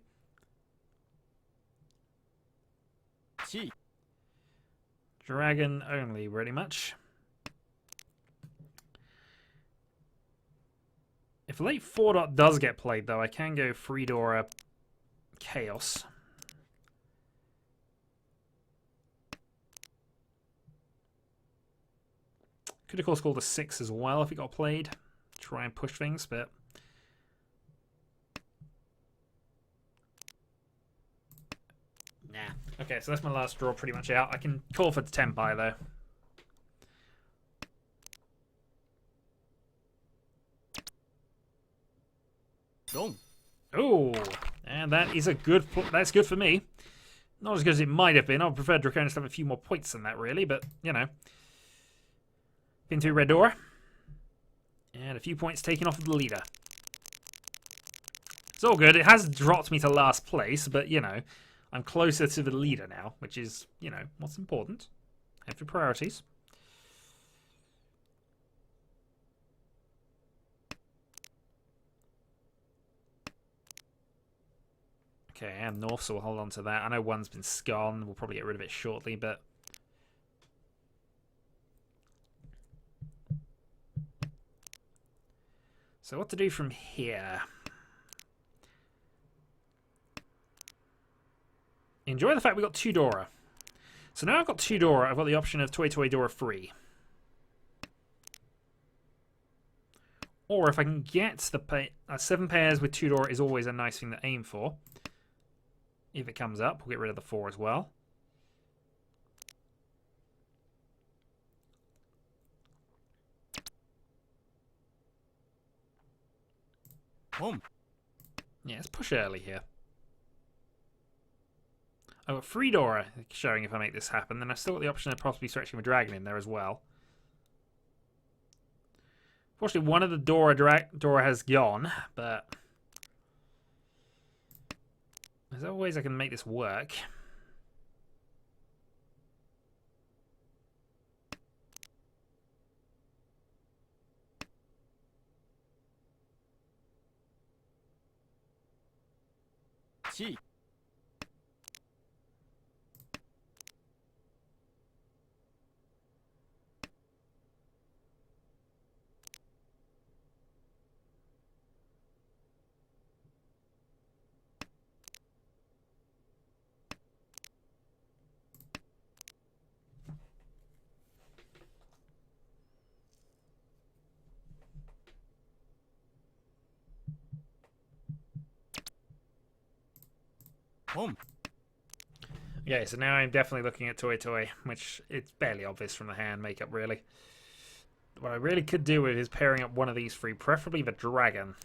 Dragon only, pretty much. If late 4 dot does get played, though, I can go Freedora Chaos. Could, of course, call the 6 as well if it got played. Try and push things, but nah. Okay, so that's my last draw pretty much out. I can call for the Tenpai though. Oh, and that is a good. That's good for me. Not as good as it might have been. I would prefer Draconis to have a few more points than that, really. But you know, into Red Dora. And a few points taken off of the leader. It's all good. It has dropped me to last place, but, you know, I'm closer to the leader now, which is, you know, what's important. Have your priorities. Okay, I am north, so we'll hold on to that. I know 1's been gone. We'll probably get rid of it shortly, but so what to do from here? Enjoy the fact we got 2 Dora. So now I've got 2 Dora, I've got the option of Toy Toy Dora free. Or if I can get the 7 pairs with 2 Dora is always a nice thing to aim for. If it comes up, we'll get rid of the 4 as well. Yeah, let's push early here. I've got 3 Dora showing if I make this happen, then I've still got the option of possibly stretching a dragon in there as well. Fortunately, one of the Dora has gone, but there's other ways I can make this work. Okay, so now I'm definitely looking at Toy Toy, which it's barely obvious from the hand makeup, really. What I really could do with is pairing up one of these three, preferably the dragon.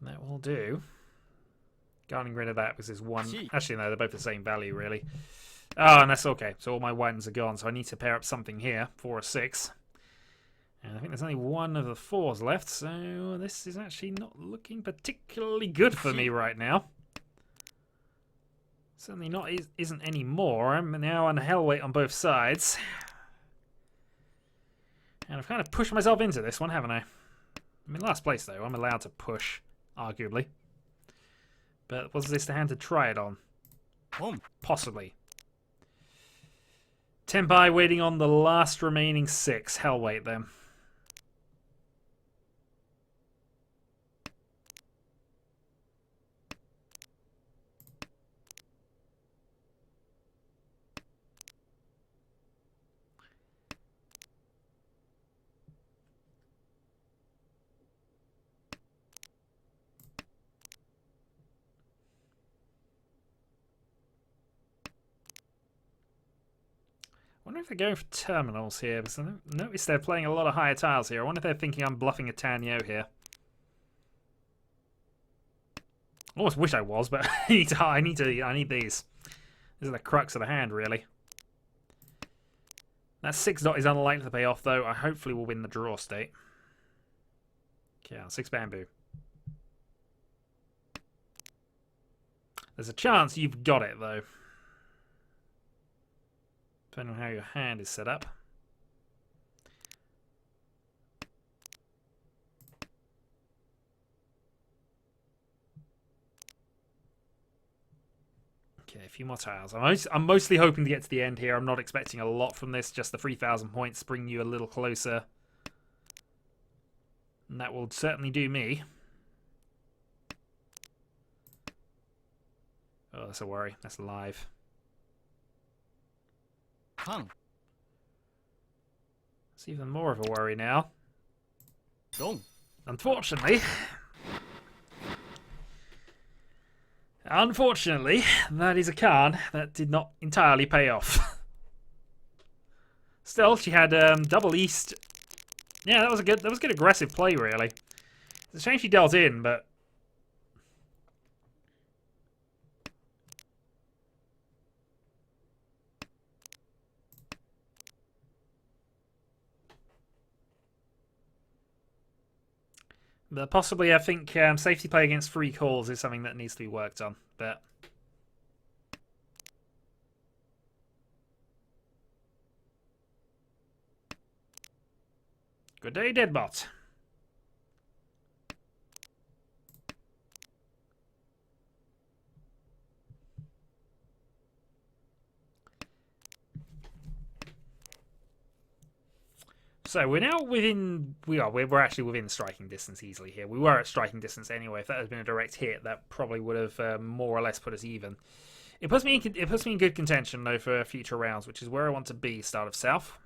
That will do. Getting rid of that because there's one. Actually, no, they're both the same value, really. Oh, and that's okay. So all my ones are gone, so I need to pair up something here. 4 or 6. And I think there's only one of the 4s left, so this is actually not looking particularly good for me right now. Certainly not isn't any more. I'm now on hell weight on both sides. And I've kind of pushed myself into this one, haven't I? I'm in last place, though. I'm allowed to push, arguably. But was this the hand to try it on? Possibly. Tenpai waiting on the last remaining 6. Hell weight, then. I wonder if they're going for terminals here, because I noticed they're playing a lot of higher tiles here. I wonder if they're thinking I'm bluffing a Tenhou here. I almost wish I was, but I need these. This is the crux of the hand, really. That 6 dot is unlikely to pay off, though. I hopefully will win the draw state. Okay, 6 bamboo. There's a chance you've got it, though. Depending on how your hand is set up. Okay, a few more tiles. I'm mostly hoping to get to the end here. I'm not expecting a lot from this. Just the 3,000 points bring you a little closer. And that will certainly do me. Oh, that's a worry. That's live. It's even more of a worry now. Unfortunately, that is a card that did not entirely pay off. Still, she had double east. Yeah, that was good aggressive play, really. It's a shame she dealt in, but possibly, I think safety play against free calls is something that needs to be worked on. But good day, Deadbot. So we're now within. We're actually within striking distance easily here. We were at striking distance anyway. If that had been a direct hit, that probably would have more or less put us even. It puts me in good contention though for future rounds, which is where I want to be. Start of South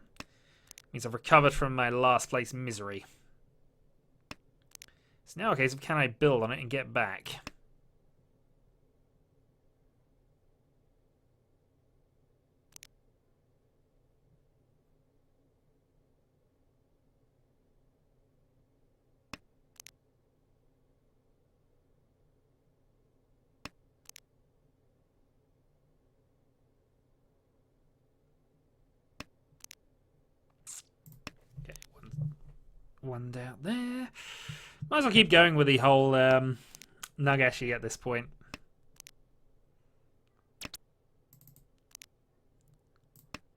means I've recovered from my last place misery. It's now a case of can I build on it and get back. One down there. Might as well keep going with the whole Nagashi at this point.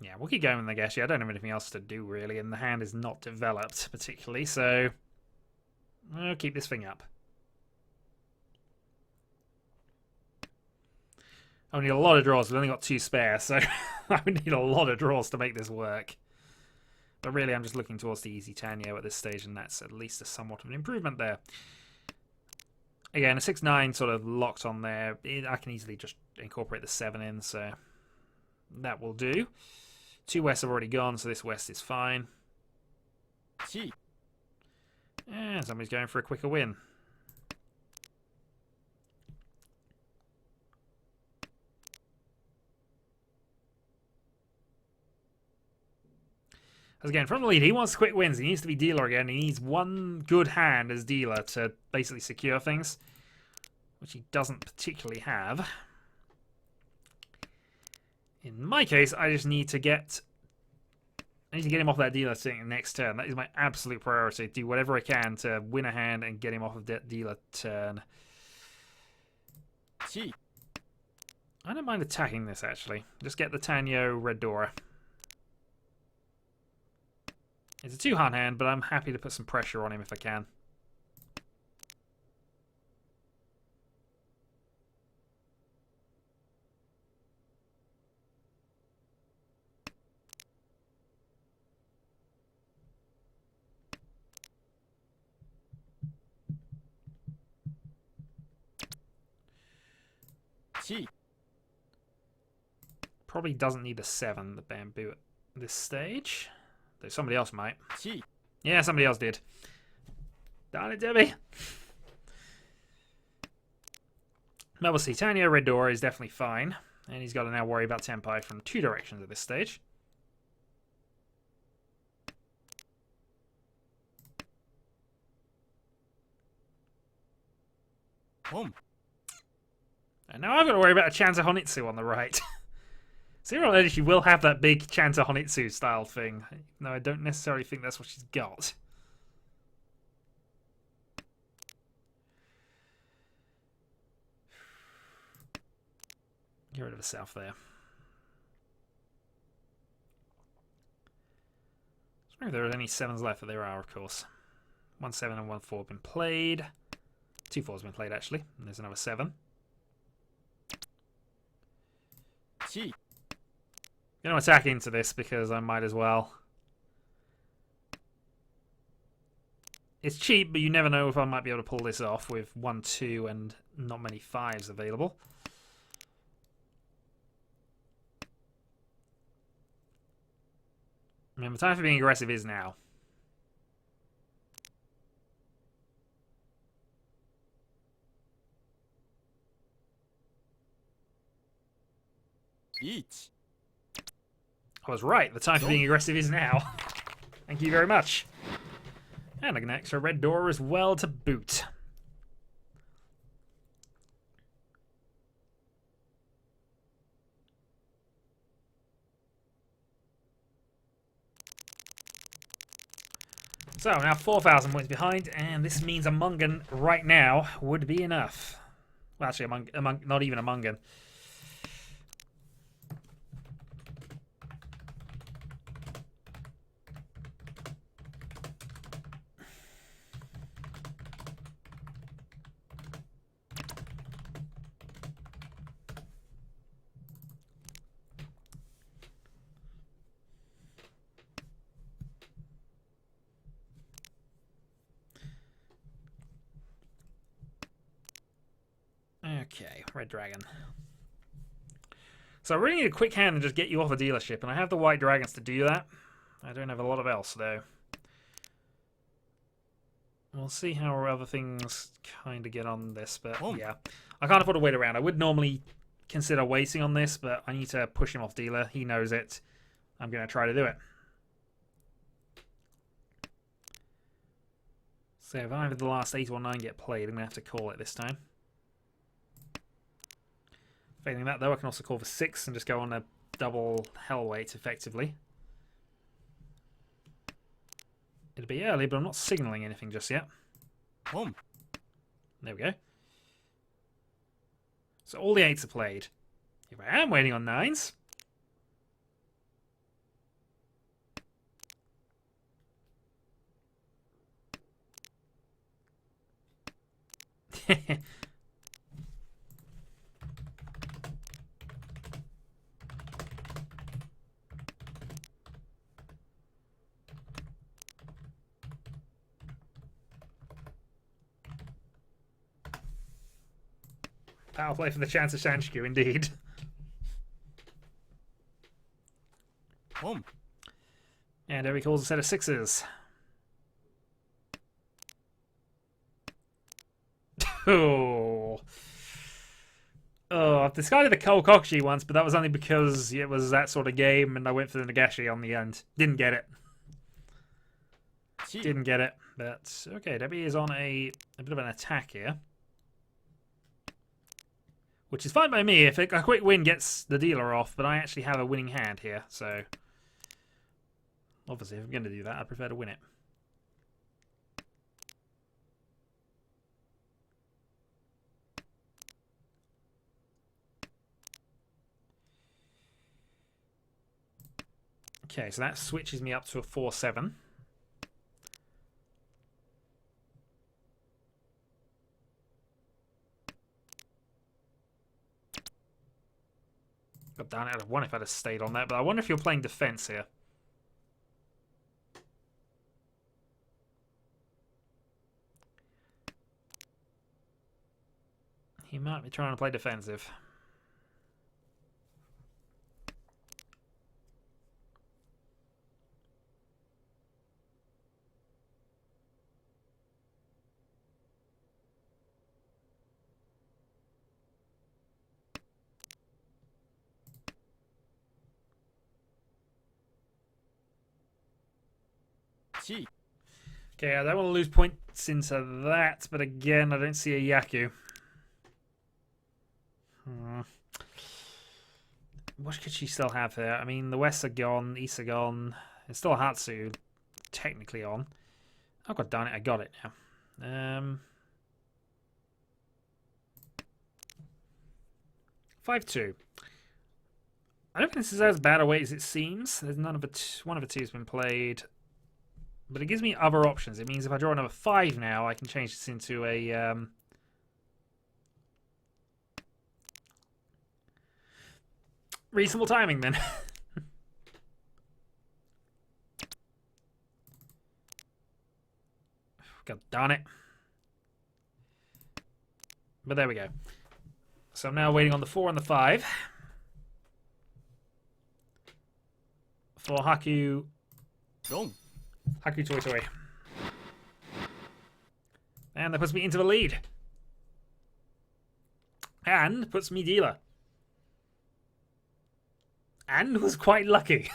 Yeah, we'll keep going with Nagashi. I don't have anything else to do, really, and the hand is not developed particularly, so I'll keep this thing up. I need a lot of draws. We've only got 2 spare, so I would need a lot of draws to make this work. But really, I'm just looking towards the easy Tenhou at this stage, and that's at least a somewhat of an improvement there. Again, a 6-9 sort of locked on there. I can easily just incorporate the 7 in, so that will do. 2 Wests have already gone, so this West is fine. Chi. And somebody's going for a quicker win. As again, from the lead, he wants quick wins. He needs to be dealer again. He needs one good hand as dealer to basically secure things, which he doesn't particularly have. In my case, I just need to get him off that dealer thing next turn. That is my absolute priority. Do whatever I can to win a hand and get him off of that dealer turn. Chi. I don't mind attacking this, actually. Just get the Tenhou Red Dora. It's a two-hand hand, but I'm happy to put some pressure on him if I can. Chi. Probably doesn't need a 7, the bamboo, at this stage. Though somebody else might. Chi. Yeah, somebody else did. Darn it, Debbie. But we'll see. Tenhou Red Door is definitely fine. And he's got to now worry about Tenpai from 2 directions at this stage. Home. And now I've got to worry about a Chanta Honitsu on the right. Zero Energy will have that big Chanta Honitsu style thing. No, I don't necessarily think that's what she's got. Get rid of the south there. I wonder if there are any 7s left, but there are, of course. 1 7 and 1 4 have been played. 2 4s have been played, actually. And there's another 7. Chi. I'm going to attack into this because I might as well. It's cheap, but you never know if I might be able to pull this off with 1 2 and not many 5s available. I mean, the time for being aggressive is now. Each. I was right. The time for being aggressive is now. Thank you very much. And an extra red door as well to boot. So now 4,000 points behind, and this means a Mungan right now would be enough. Well, actually, not even a Mungan. Okay, Red Dragon. So I really need a quick hand and just get you off a dealership, and I have the White Dragons to do that. I don't have a lot of else, though. We'll see how our other things kind of get on this, but yeah. I can't afford to wait around. I would normally consider waiting on this, but I need to push him off dealer. He knows it. I'm going to try to do it. So if either the last 8 or 9 get played, I'm going to have to call it this time. Failing that, though, I can also call for 6 and just go on a double hell weight, effectively. It'll be early, but I'm not signalling anything just yet. Home. There we go. So all the 8s are played. If I am waiting on 9s... Power play for the chance of Shanshu, indeed. Home. And there he calls a set of 6s. Oh. Oh, I've discarded the Kokoshi once, but that was only because it was that sort of game, and I went for the Nagashi on the end. Didn't get it. Chi. Didn't get it. But, okay, Debbie is on a bit of an attack here. Which is fine by me if a quick win gets the dealer off, but I actually have a winning hand here, so... Obviously, if I'm going to do that, I prefer to win it. Okay, so that switches me up to a 4-7. God damn it, I'd have won if I'd have stayed on that, but I wonder if you're playing defense here. He might be trying to play defensive. Chi. Okay, I don't want to lose points into that, but again, I don't see a Yaku. What could she still have there? I mean, the Wests are gone, East are gone. It's still a Hatsu technically on. Oh, god darn it, I got it now. 5-2. I don't think this is as bad a way as it seems. There's none of it. One of the two has been played. But it gives me other options. It means if I draw another 5 now, I can change this into a... reasonable timing, then. God darn it. But there we go. So I'm now waiting on the 4 and the 5. For Haku... Wrong. Haku Toy Toy. And that puts me into the lead. And puts me dealer. And was quite lucky.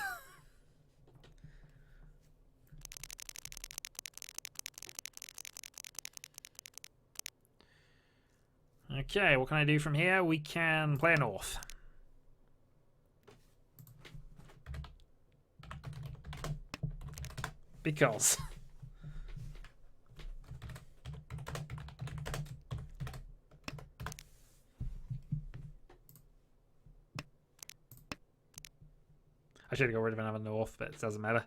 Okay, what can I do from here? We can play a north. Because... I should have got rid of another north, but it doesn't matter.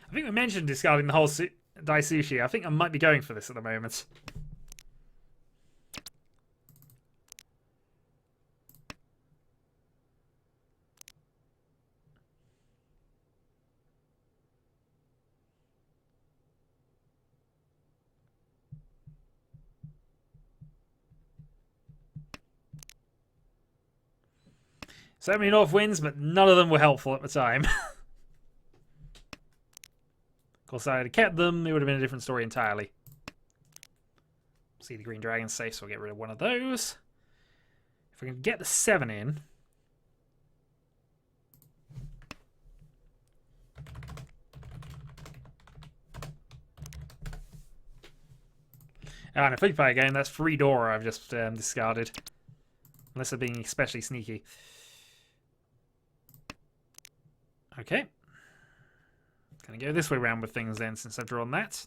I think we mentioned discarding the whole Dai Sushi. I think I might be going for this at the moment. So many north wins, but none of them were helpful at the time. Of course, if I had kept them, it would have been a different story entirely. See the green dragon safe, so I'll get rid of one of those. If we can get the 7 in. And a flip fire game, that's 3 Dora I've just discarded. Unless they're being especially sneaky. Okay. Gonna go this way round with things then, since I've drawn that.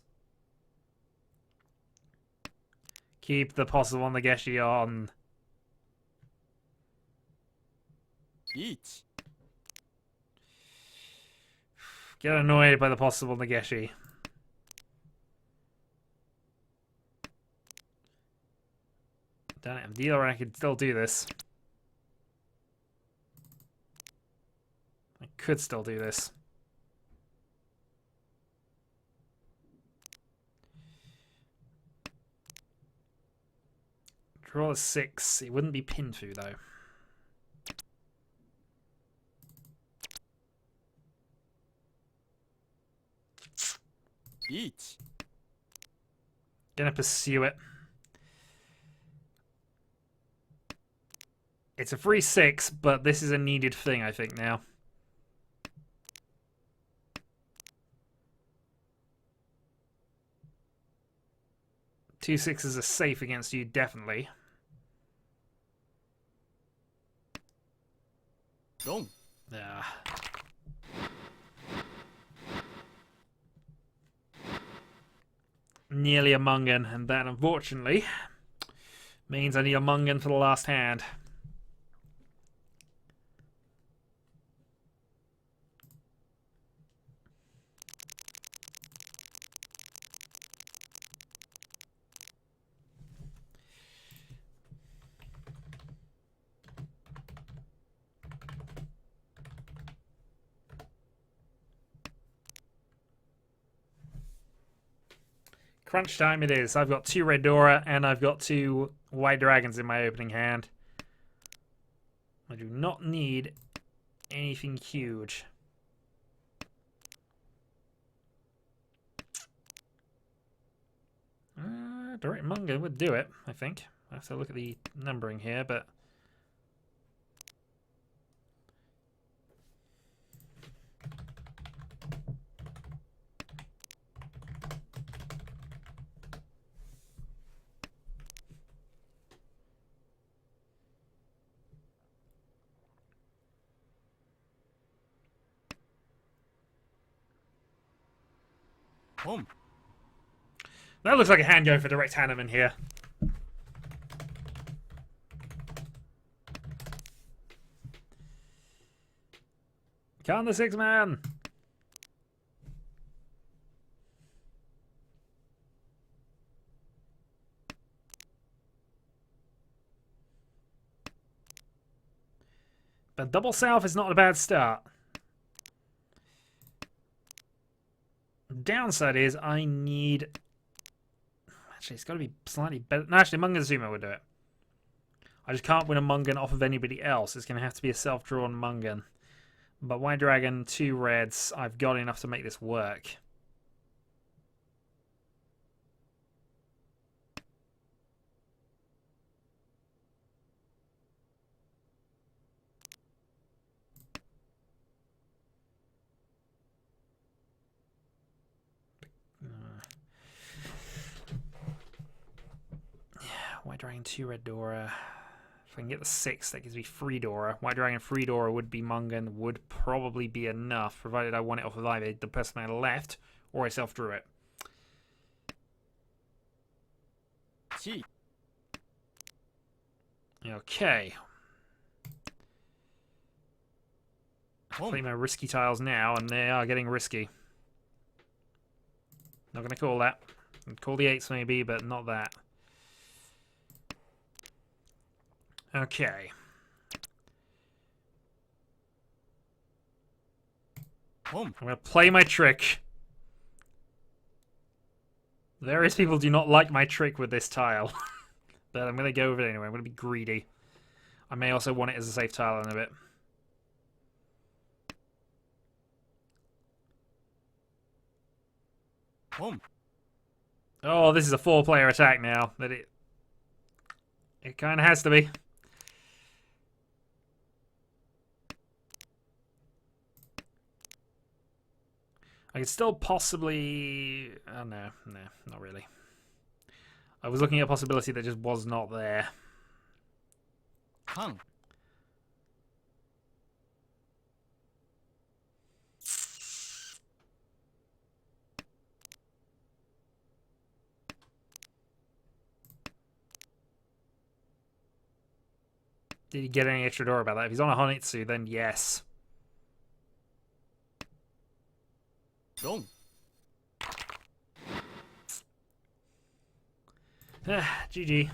Keep the possible Nageshi on. Riichi. Get annoyed by the possible Nageshi. Damn it, I'm dealer and I can still do this. I could still do this. Draw a 6. It wouldn't be Pinfu though. Riichi. Gonna pursue it. It's a free 6, but this is a needed thing, I think, now. Two 6s are safe against you, definitely. Wrong. Yeah. Nearly a Mungan, and that, unfortunately, means I need a Mungan for the last hand. Crunch time it is. I've got 2 Red Dora and I've got 2 White Dragons in my opening hand. I do not need anything huge. Direct Manga would do it, I think. I have to look at the numbering here, but... Home. that looks like a hand going for direct Hanneman here. Count the 6-man! But double south is not a bad start. Downside is I need... Actually, it's got to be slightly better. No, actually, Mungan Zuma would do it. I just can't win a Mungan off of anybody else. It's going to have to be a self-drawn Mungan. But White Dragon, 2 reds. I've got enough to make this work. White Dragon, 2 red Dora. If I can get the 6, that gives me 3 Dora. White Dragon, 3 Dora would be Mungan, would probably be enough, provided I won it off of either the person I left or I self-drew it. Chi. Okay. Play my risky tiles now, and they are getting risky. Not going to call that. I'd call the 8s maybe, but not that. Okay. Home. I'm going to play my trick. Various people do not like my trick with this tile. But I'm going to go with it anyway. I'm going to be greedy. I may also want it as a safe tile in a bit. Home. Oh, this is a 4-player attack now. That it kind of has to be. I could still possibly... Oh, no, not really. I was looking at a possibility that just was not there. Hang. Did he get any extra door about that? If he's on a Honitsu, then yes. Dong. GG.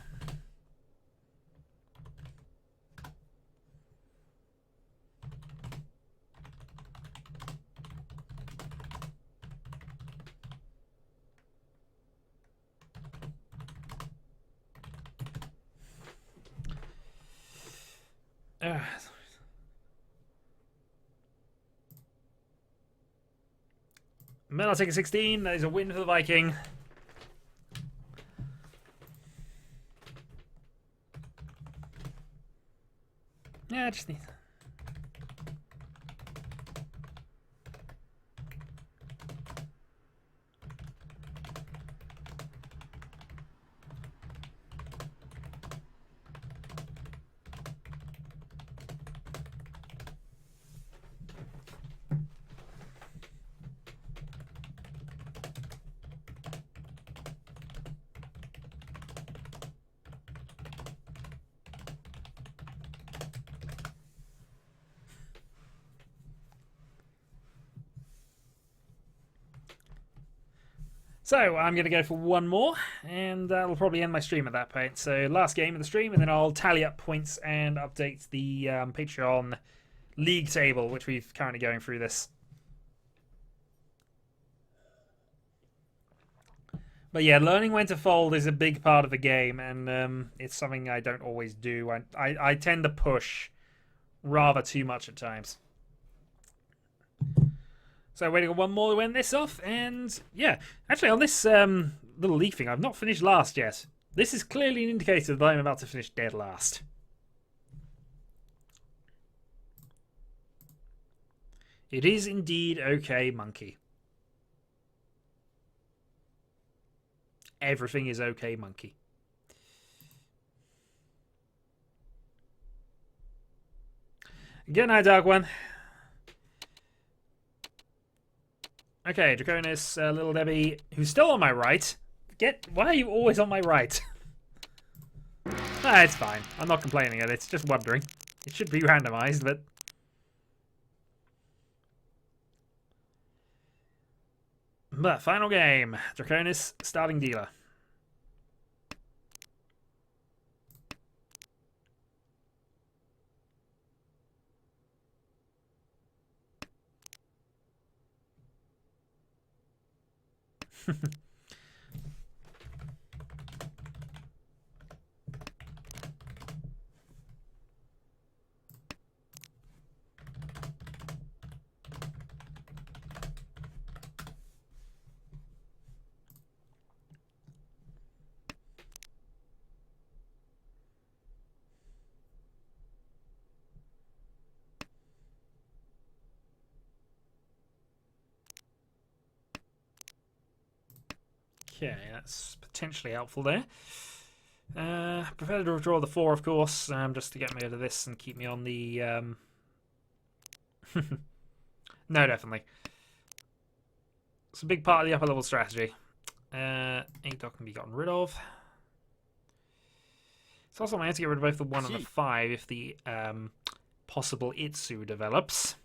Men, I'll take a 16. That is a win for the Viking. Yeah, I just need... So, I'm going to go for one more, and that'll probably end my stream at that point. So, last game of the stream, and then I'll tally up points and update the Patreon league table, which we're currently going through this. But yeah, learning when to fold is a big part of the game, and it's something I don't always do. I tend to push rather too much at times. So waiting on one more to win this off, and yeah, actually on this little league thing, I've not finished last yet. This is clearly an indicator that I'm about to finish dead last. It is indeed okay, monkey. Everything is okay, monkey. Good night, Dark One. Okay, Draconis, Little Debbie, who's still on my right. Why are you always on my right? It's fine. I'm not complaining at it. It's just wondering. It should be randomized, but... But, final game. Draconis, starting dealer. Okay, that's potentially helpful there. Prefer to draw the 4, of course, just to get me out of this and keep me on the... No, definitely. It's a big part of the upper level strategy. 8 dot can be gotten rid of. It's also nice to get rid of both the 1 and the 5 if the possible Itsu develops.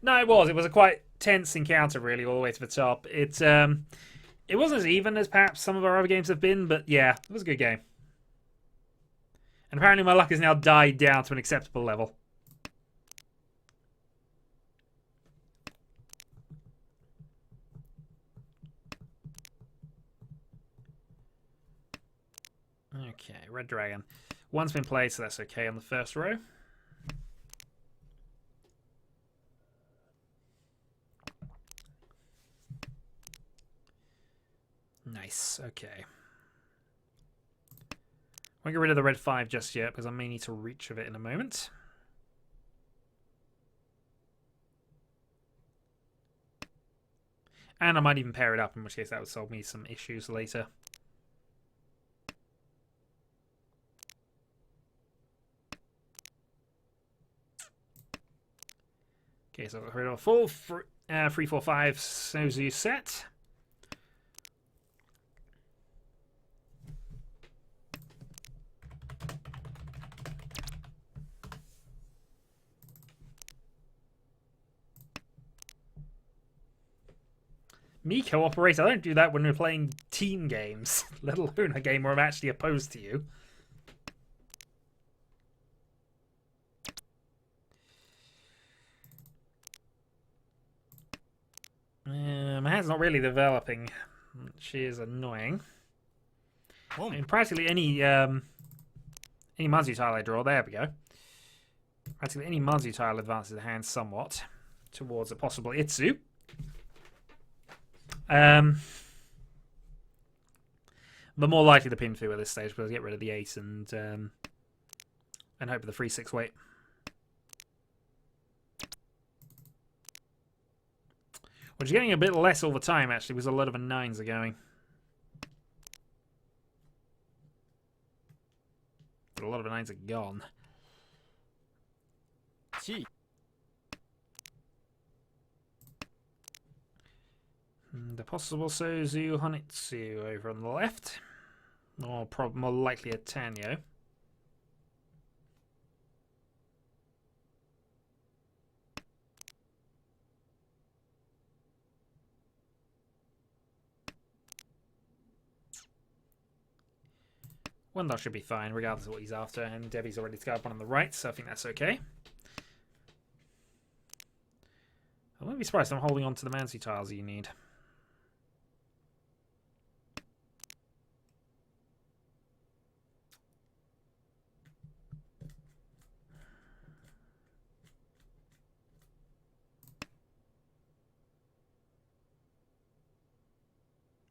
No, it was. It was a quite tense encounter, really, all the way to the top. It wasn't as even as perhaps some of our other games have been, but yeah, it was a good game. And apparently my luck has now died down to an acceptable level. Okay, Red Dragon. One's been played, so that's okay on the first row. Nice, okay. Won't get rid of the red 5 just yet, because I may need to reach of it in a moment. And I might even pair it up, in which case that would solve me some issues later. Okay, so I've got rid of a full 3, 4, 5 Sozu set. Me cooperate? I don't do that when we're playing team games, let alone a game where I'm actually opposed to you. My hand's not really developing, which is annoying. I mean, practically any Manzu tile I draw, there we go. Practically any Manzu tile advances the hand somewhat towards a possible Itsu. But more likely to pin through at this stage because I get rid of the ace and hope for the 3-6 weight. Which is getting a bit less all the time, actually, because a lot of the 9s are going. But a lot of the 9s are gone. Gee. The possible Sozu Honitsu over on the left. Or more likely a Tenhou. Wendell should be fine, regardless of what he's after, and Debbie's already scarred one on the right, so I think that's okay. I wouldn't be surprised if I'm holding on to the Mansu tiles you need.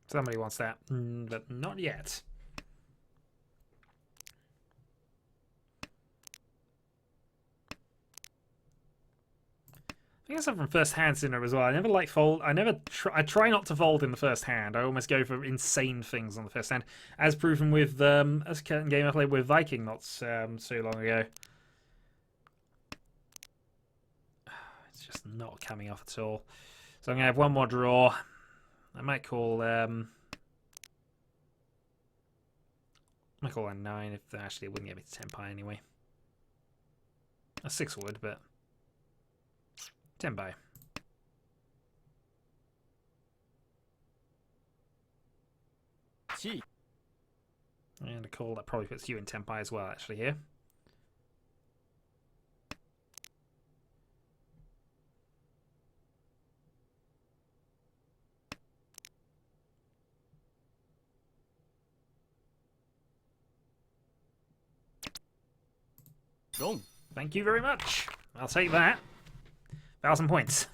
Somebody wants that, but not yet. I guess I'm from first hand syndrome as well. I never like fold. I try not to fold in the first hand. I almost go for insane things on the first hand, as proven with a certain game I played with Viking not so long ago. It's just not coming off at all. So I'm gonna have one more draw. I might call a 9 if actually it wouldn't get me to 10 pi anyway. A 6 would, but 10 pi. Gee. And a call that probably puts you in 10 pi as well, actually, here. Wrong. Thank you very much. I'll take that. 1,000 points.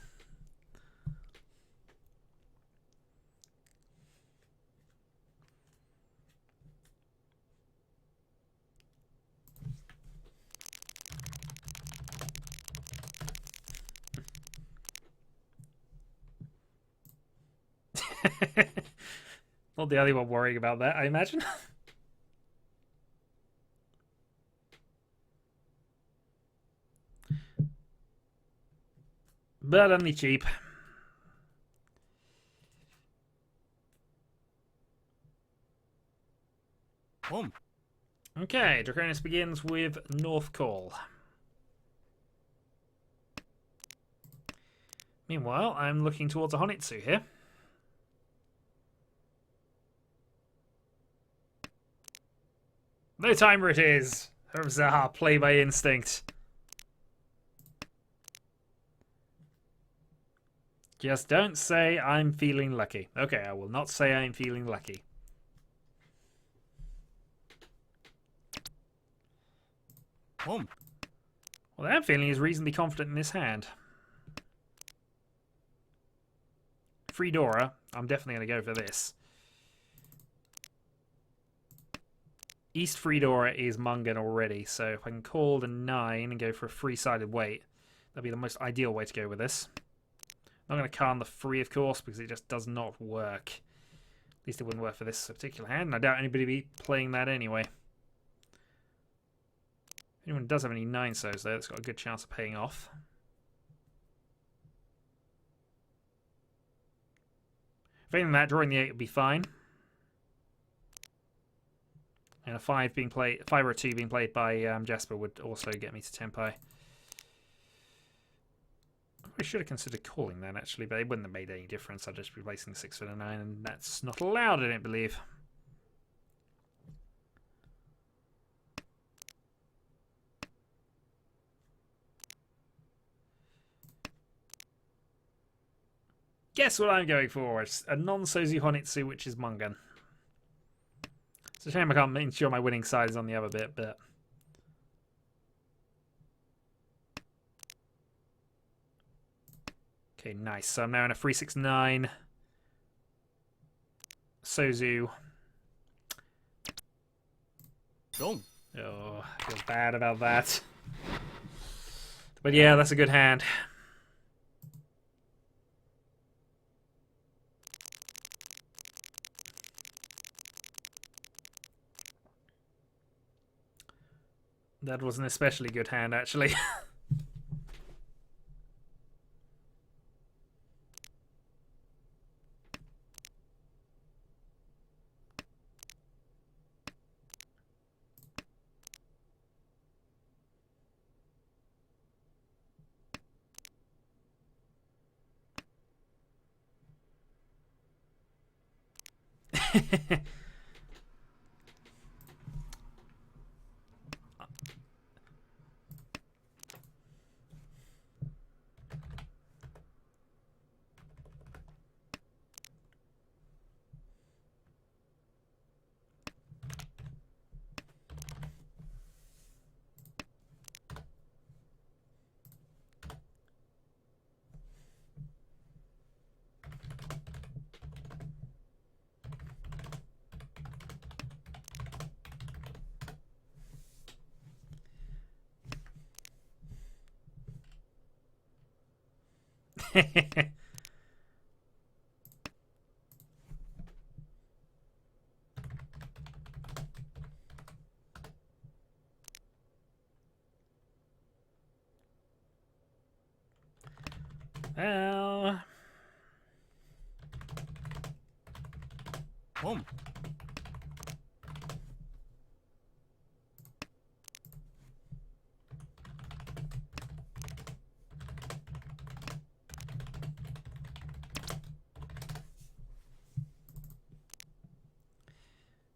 Not the only one worrying about that, I imagine. But only cheap. Okay, Draconis begins with North Call. Meanwhile, I'm looking towards a Honitsu here. No timer it is! Zaha, play by instinct. Just don't say I'm feeling lucky. Okay, I will not say I'm feeling lucky. What I'm feeling is reasonably confident in this hand. Free Dora, I'm definitely going to go for this. East Free Dora is Mungan already, so if I can call the 9 and go for a 3-sided weight, that'd be the most ideal way to go with this. I'm not going to calm the 3, of course, because it just does not work. At least it wouldn't work for this particular hand, and I doubt anybody would be playing that anyway. If anyone does have any 9-sos, though, it's got a good chance of paying off. Failing that, drawing the 8 would be fine. And a 5 or a 2 being played by Jasper would also get me to 10 pi. I should have considered calling then, actually, but it wouldn't have made any difference. I'd just be replacing the 6 for the 9, and that's not allowed, I don't believe. Guess what I'm going for? It's a non-Sozu Honitsu, which is Mungan. It's a shame I can't ensure my winning side is on the other bit, but... Okay, nice. So I'm now in a 369. Sozu. Dong. Oh, I feel bad about that. But yeah, that's a good hand. That was an especially good hand, actually. Well... Home.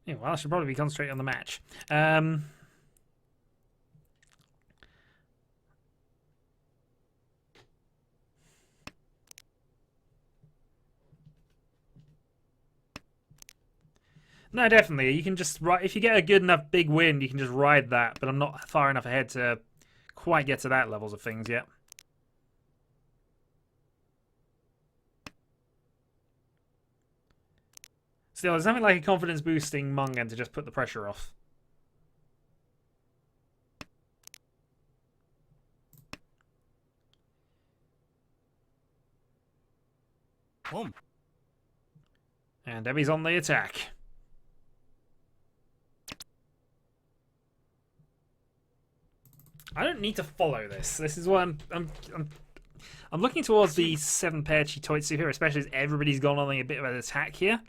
Yeah, well, I should probably be concentrating on the match. No, definitely. You can just ride. If you get a good enough big wind, you can just ride that. But I'm not far enough ahead to quite get to that levels of things yet. Still, there's nothing like a confidence boosting Mungan to just put the pressure off. Home. And Debbie's on the attack. I don't need to follow this. This is what I'm looking towards the 7 pair Chitoitsu here, especially as everybody's gone on a bit of an attack here.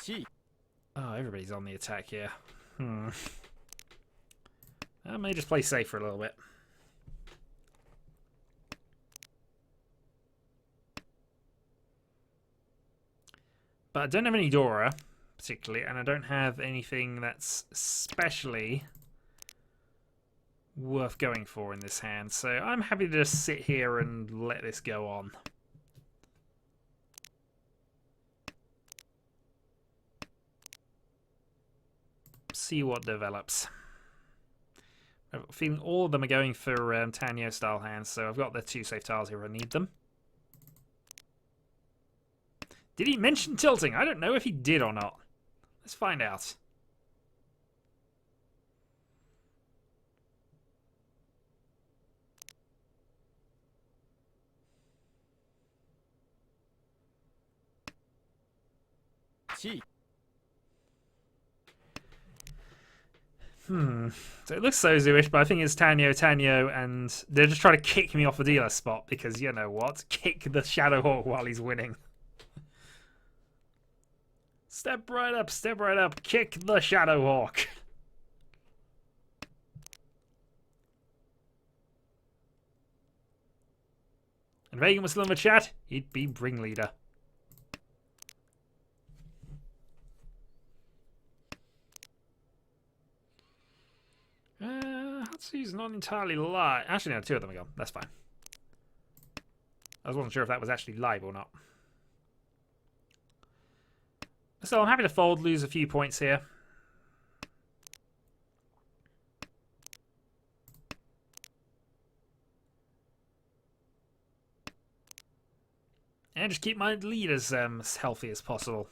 Chi. Oh, everybody's on the attack here. I may just play safe for a little bit. But I don't have any Dora, particularly, and I don't have anything that's especially worth going for in this hand. So I'm happy to just sit here and let this go on. See what develops. I'm feeling all of them are going for Tenhou style hands, so I've got the 2 safe tiles here if I need them. Did he mention tilting? I don't know if he did or not. Let's find out. Chi. So it looks Sozu-ish, but I think it's Tenhou, and they're just trying to kick me off the dealer spot because, you know what? Kick the Shadow Hawk while he's winning. Step right up, kick the Shadow Hawk. And if Hagen was still in the chat, he'd be ringleader. Hatsu's not entirely live. Actually, no, 2 of them are gone. That's fine. I wasn't sure if that was actually live or not. So I'm happy to fold, lose a few points here. And just keep my lead as healthy as possible.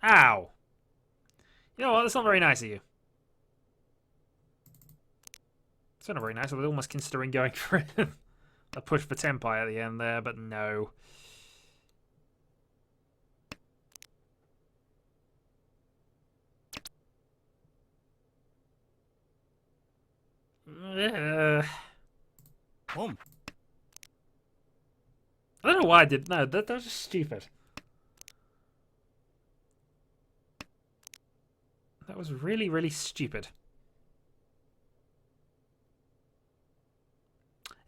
Ow! You know what? That's not very nice of you. It's not very nice. I was almost considering going for a push for Tenpai at the end there, but no. Home. I don't know why I did. No, that was just stupid. That was really, really stupid.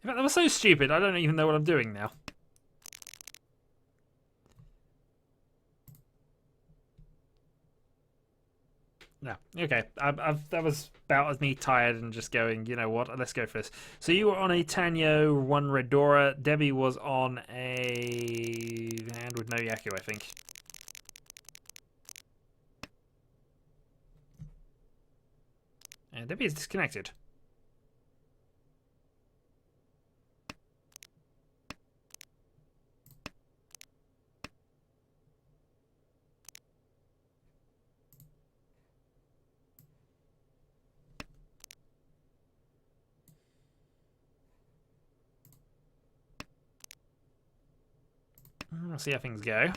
In fact, that was so stupid, I don't even know what I'm doing now. No, okay. That was about as me tired and just going, you know what, let's go for this. So you were on a Tenhou, 1 Red Dora. Debbie was on a hand with no Yaku, I think. And Debbie is disconnected. We'll see how things go.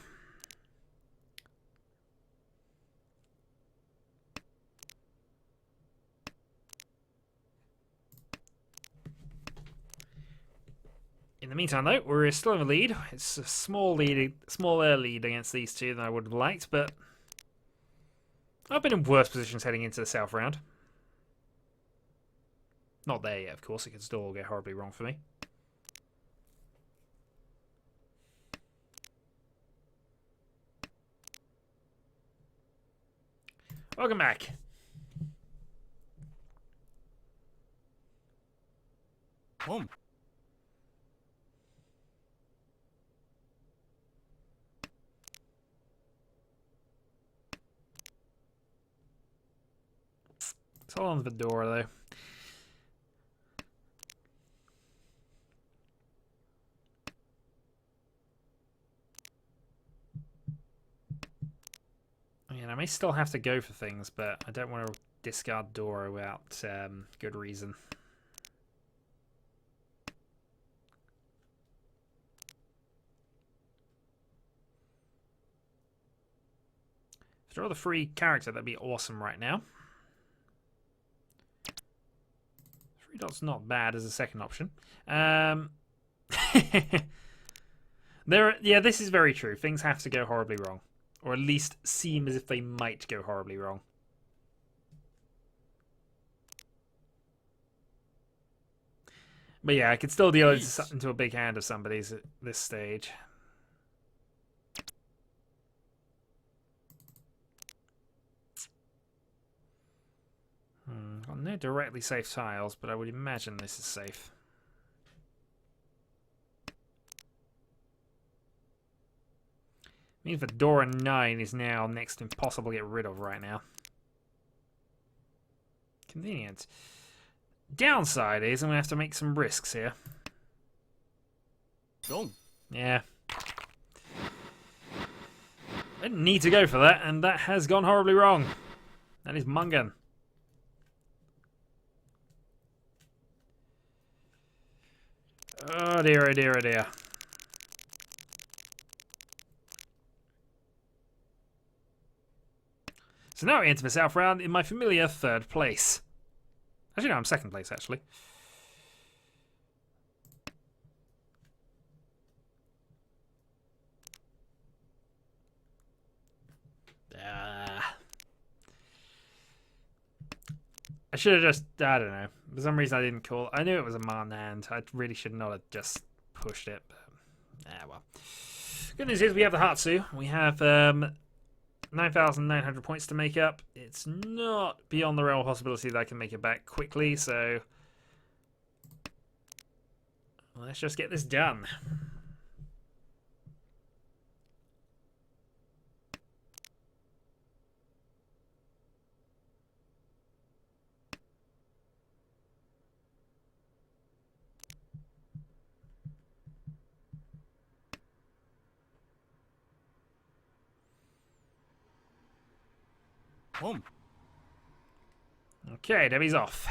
In the meantime, though, we're still in the lead. It's a smaller lead against these two than I would have liked, but I've been in worse positions heading into the South round. Not there yet, of course. It could still all go horribly wrong for me. Welcome back. Home. It's all on the door, though. I mean, I may still have to go for things, but I don't want to discard Dora without good reason. If I draw the free character, that'd be awesome right now. 3 dots not bad as a second option. Yeah, this is very true. Things have to go horribly wrong. Or at least seem as if they might go horribly wrong. But yeah, I could still deal into a big hand of somebody's at this stage. Got no directly safe tiles, but I would imagine this is safe. Means that Dora 9 is now next to impossible to get rid of right now. Convenient. Downside is I'm going to have to make some risks here. Wrong. Yeah. I didn't need to go for that, and that has gone horribly wrong. That is Mungan. Oh dear, oh dear, oh dear. So now we enter the South round in my familiar 3rd place. Actually, no, I'm 2nd place, actually. I should have just, I don't know. For some reason I didn't call. I knew it was a man hand. I really should not have just pushed it. But, well. Good news is we have the Hatsu. We have 9,900 points to make up. It's not beyond the realm of possibility that I can make it back quickly, so let's just get this done. Home. Okay, Debbie's off.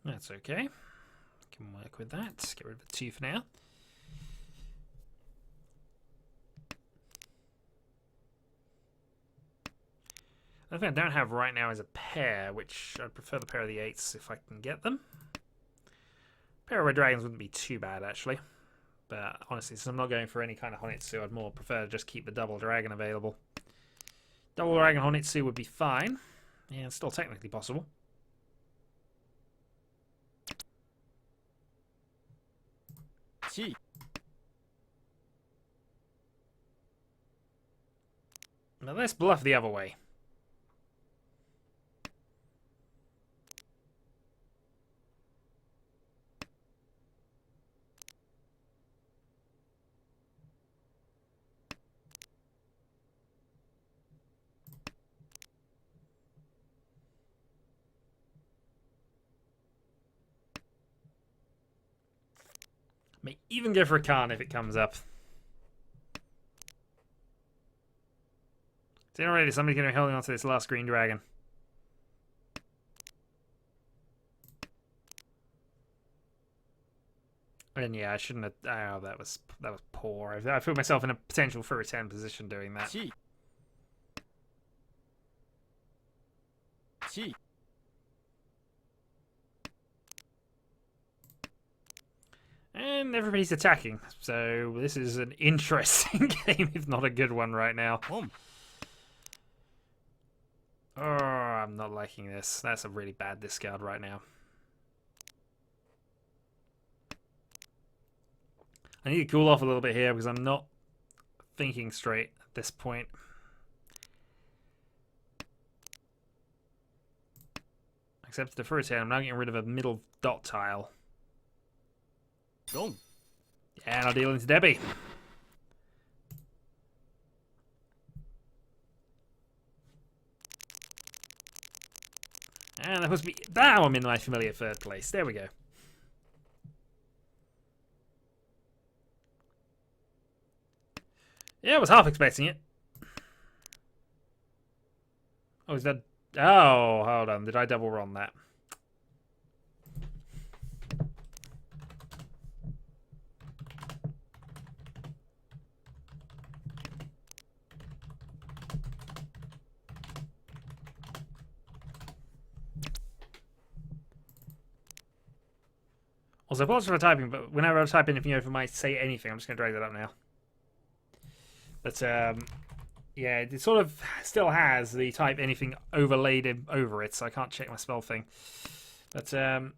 That's okay. Can work with that. Get rid of the 2 for now. The thing I don't have right now is a pair, which I'd prefer the pair of the 8s if I can get them. Pair of red dragons wouldn't be too bad, actually. But honestly, since I'm not going for any kind of Honitsu, I'd more prefer to just keep the double dragon available. Double dragon Honitsu would be fine. Yeah, it's still technically possible. Chi. Now let's bluff the other way. May even go for a Khan if it comes up. So already somebody's going to be holding on to this last green dragon. And yeah, I shouldn't have. Oh, that was poor. I put myself in a potential for return position doing that. Chi. Chi. And everybody's attacking, so this is an interesting game, if not a good one right now. Home. Oh, I'm not liking this. That's a really bad discard right now. I need to cool off a little bit here because I'm not thinking straight at this point. Except the first hand, I'm now getting rid of a middle dot tile. Dong. And I'll deal into Debbie. And that must be... Now I'm in my familiar third place. There we go. Yeah, I was half expecting it. Oh, is that... Oh, hold on. Did I double run that? Also, apologies for typing, but whenever I type anything over might say anything, I'm just going to drag that up now. But, yeah, it sort of still has the type anything overlaid over it, so I can't check my spell thing. But, Alright,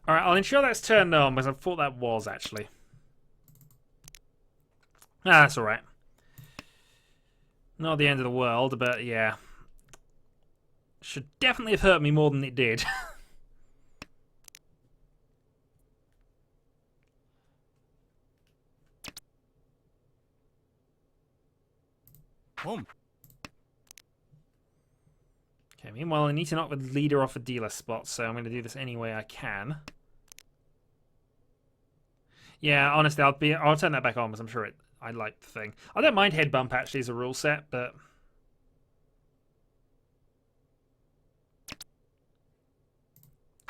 I'll ensure that's turned on, because I thought that was, actually. Ah, that's alright. Not the end of the world, but yeah. Should definitely have hurt me more than it did. Home. Okay, meanwhile, I need to knock the leader off a dealer spot, so I'm going to do this any way I can. Yeah, honestly, I'll turn that back on because I'm sure I like the thing. I don't mind head bump actually as a rule set, but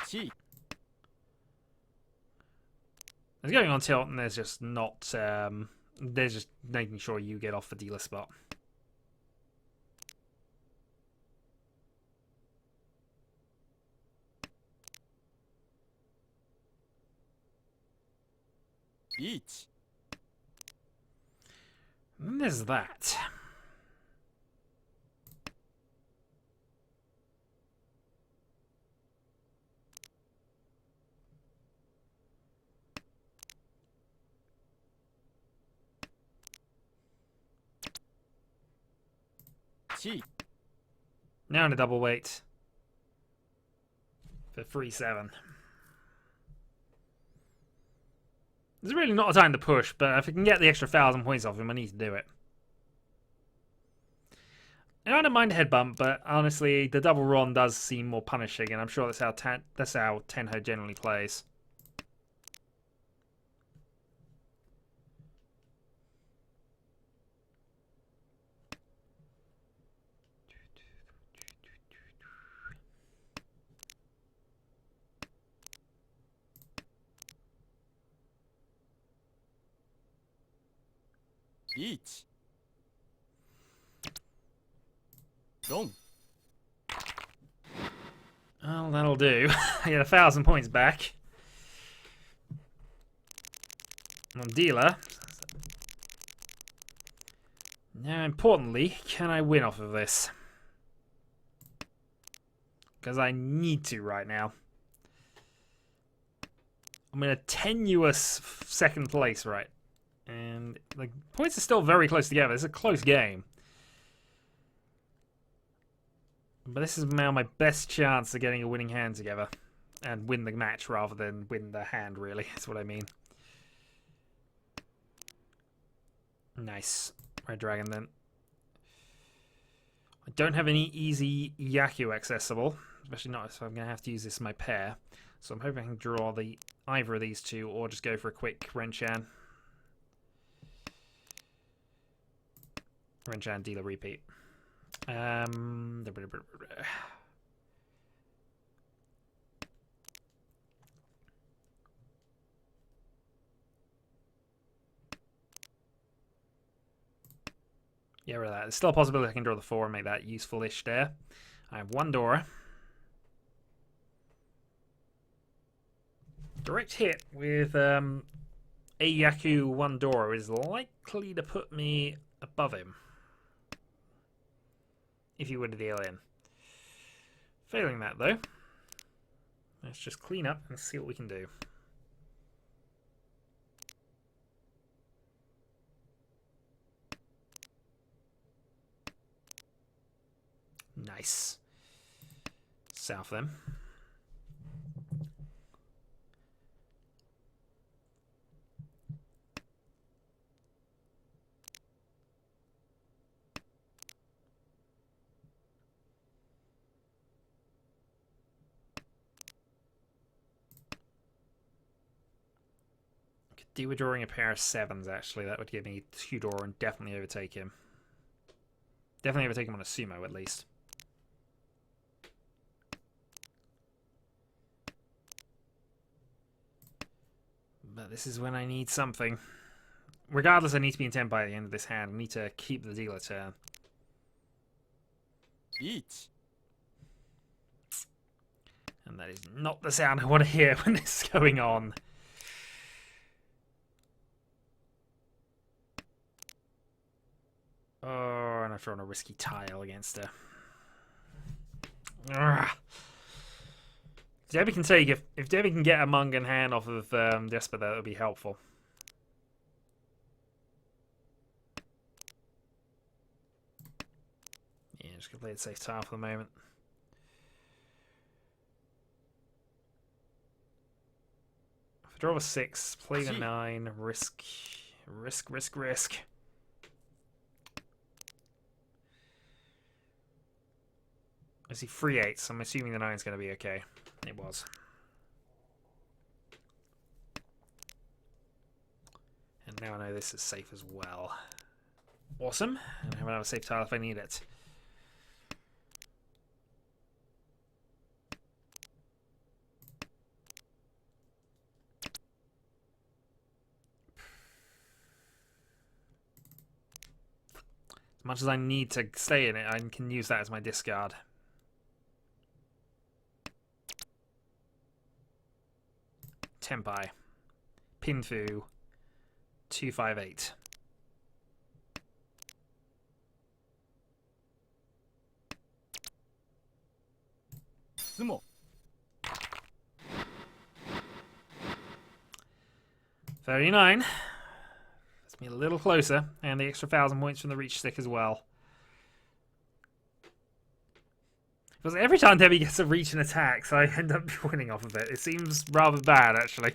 G. there's going on tilt, and there's just not. There's just making sure you get off the dealer spot. Riichi. And there's that. G. Now in a double weight for 3-7. There's really not a time to push, but if I can get the extra 1,000 points off him, I need to do it. And I don't mind a head bump, but honestly, the double run does seem more punishing, and I'm sure that's how Tenhou generally plays. Riichi. Long. Well, that'll do. I get 1,000 points back. On dealer. Now, importantly, can I win off of this? Because I need to right now. I'm in a tenuous second place, right? And the points are still very close together. It's a close game. But this is now my best chance of getting a winning hand together. And win the match rather than win the hand, really. That's what I mean. Nice. Red Dragon, then. I don't have any easy Yaku accessible. Especially not if I'm going to have to use this in my pair. So I'm hoping I can draw either of these two or just go for a quick Renchan. Renchan dealer repeat. Get rid of that. There's still a possibility I can draw the 4 and make that useful-ish there. I have 1 Dora. Direct hit with a Yaku 1 Dora is likely to put me above him. If you were to deal in. Failing that, though, let's just clean up and see what we can do. Nice. South them. Do with drawing a pair of 7s, actually. That would give me 2 Dora and definitely overtake him. Definitely overtake him on a sumo, at least. But this is when I need something. Regardless, I need to be in 10 by the end of this hand. I need to keep the dealer turn. Riichi. And that is not the sound I want to hear when this is going on. Oh, and I've thrown a risky tile against her. Ugh. Debbie can take if Debbie can get a Mungan hand off of Desper, that would be helpful. Yeah, just gonna play it safe tile for the moment. If I draw a 6, play the 9, risk. I see 3 8s. I'm assuming the 9's going to be okay. It was. And Now I know this is safe as well. Awesome. And I have another safe tile if I need it. As much as I need to stay in it, I can use that as my discard. Tenpai. Pinfu. 258. Sumo. 39. Gets me a little closer, and the extra 1,000 points from the reach stick as well. Because every time Debbie gets a reach and attacks, I end up winning off of it. It seems rather bad, actually.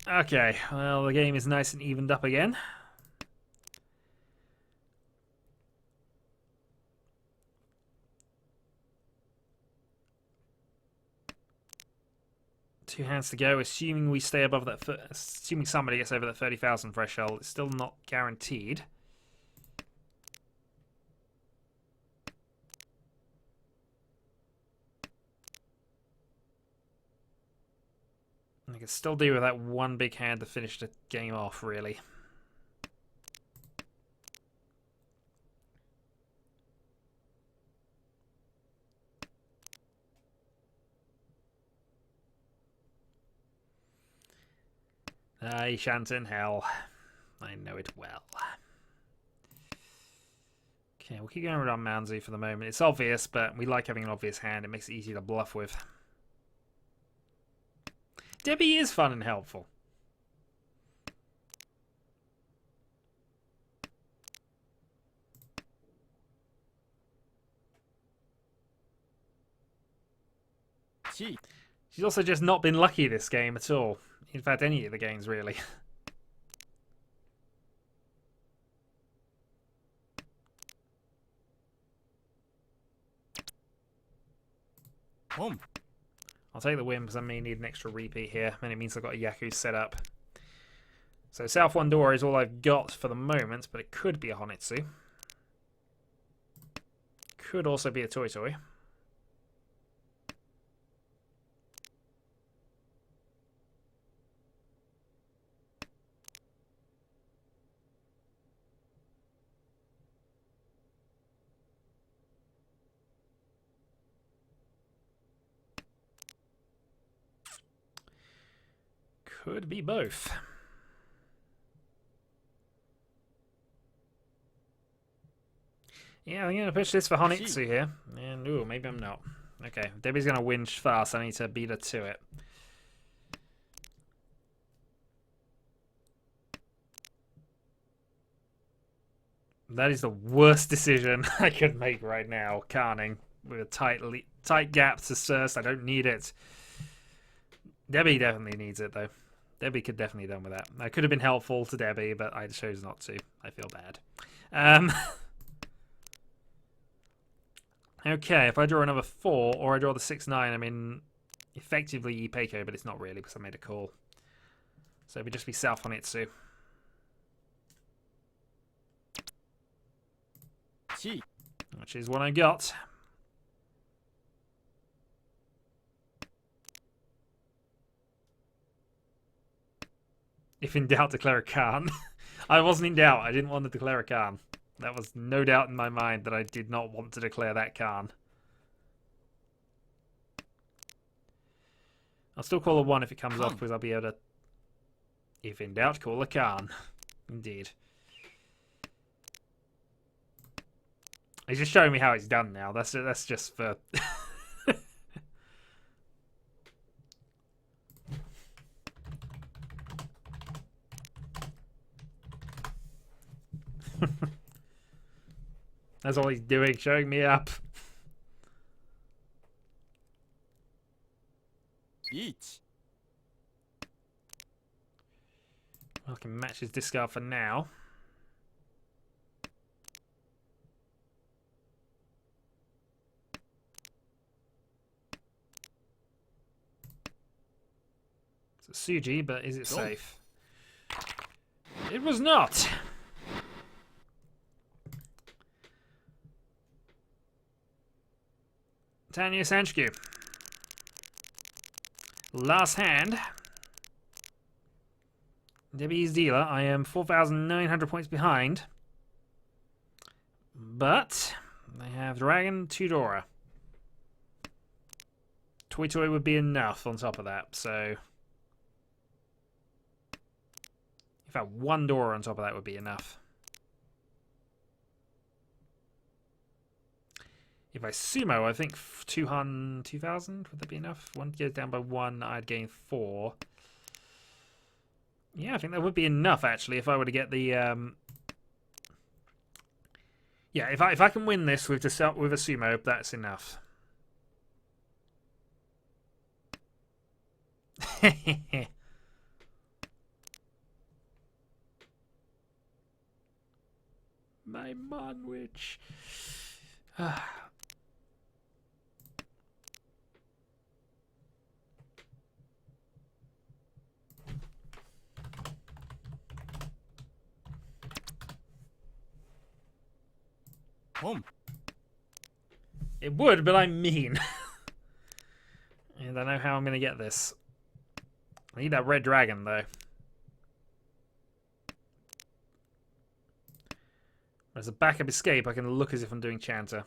Okay, well, the game is nice and evened up again. Two hands to go, assuming we stay above that. Assuming somebody gets over that 30,000 threshold, it's still not guaranteed. I could still do with that one big hand to finish the game off, really. I shan't in hell. I know it well. Okay, we'll keep going with our Manzu for the moment. It's obvious, but we like having an obvious hand. It makes it easy to bluff with. Debbie is fun and helpful. Chi. She's also just not been lucky this game at all. In fact, any of the games, really. Home. I'll take the win because I may need an extra repeat here, and it means I've got a Yaku set up. So South One Door is all I've got for the moment, but it could be a Honitsu. Could also be a Toy Toy. Could be both. Yeah, I'm going to push this for Honitsu here. And, ooh, maybe I'm not. Okay, Debbie's going to whinge fast. I need to beat her to it. That is the worst decision I could make right now, Carning. With a tight gap to Surst. I don't need it. Debbie definitely needs it, though. Debbie could definitely have done with that. I could have been helpful to Debbie, but I chose not to. I feel bad. Okay, if I draw another 4, or I draw the 6-9, I'm in effectively Ipeiko, but it's not really because I made a call. So it would just be South Honitsu. Chi. Which is what I got. If in doubt, declare a Khan. I wasn't in doubt. I didn't want to declare a Khan. That was no doubt in my mind that I did not want to declare that Khan. I'll still call a 1 if it comes off, because I'll be able to, if in doubt, call a Khan. Indeed. He's just showing me how it's done now. That's just for... That's all he's doing, showing me up. Each. I can match his discard for now. It's a Suji, but is it safe? It was not. Tanya Sanchku. Last hand. Debbie's dealer. I am 4,900 points behind. But they have Dragon, Tudora. Toy Toy would be enough on top of that, so... In fact, one door on top of that would be enough. If I sumo, I think 2,000, would that be enough? One goes down by 1, I'd gain 4. Yeah, I think that would be enough, actually, if I were to get the... Yeah, if I can win this with a sumo, that's enough. My Monwich. It would, but I'm mean. And I know how I'm going to get this. I need that red dragon, though. As a backup escape, I can look as if I'm doing Chanter.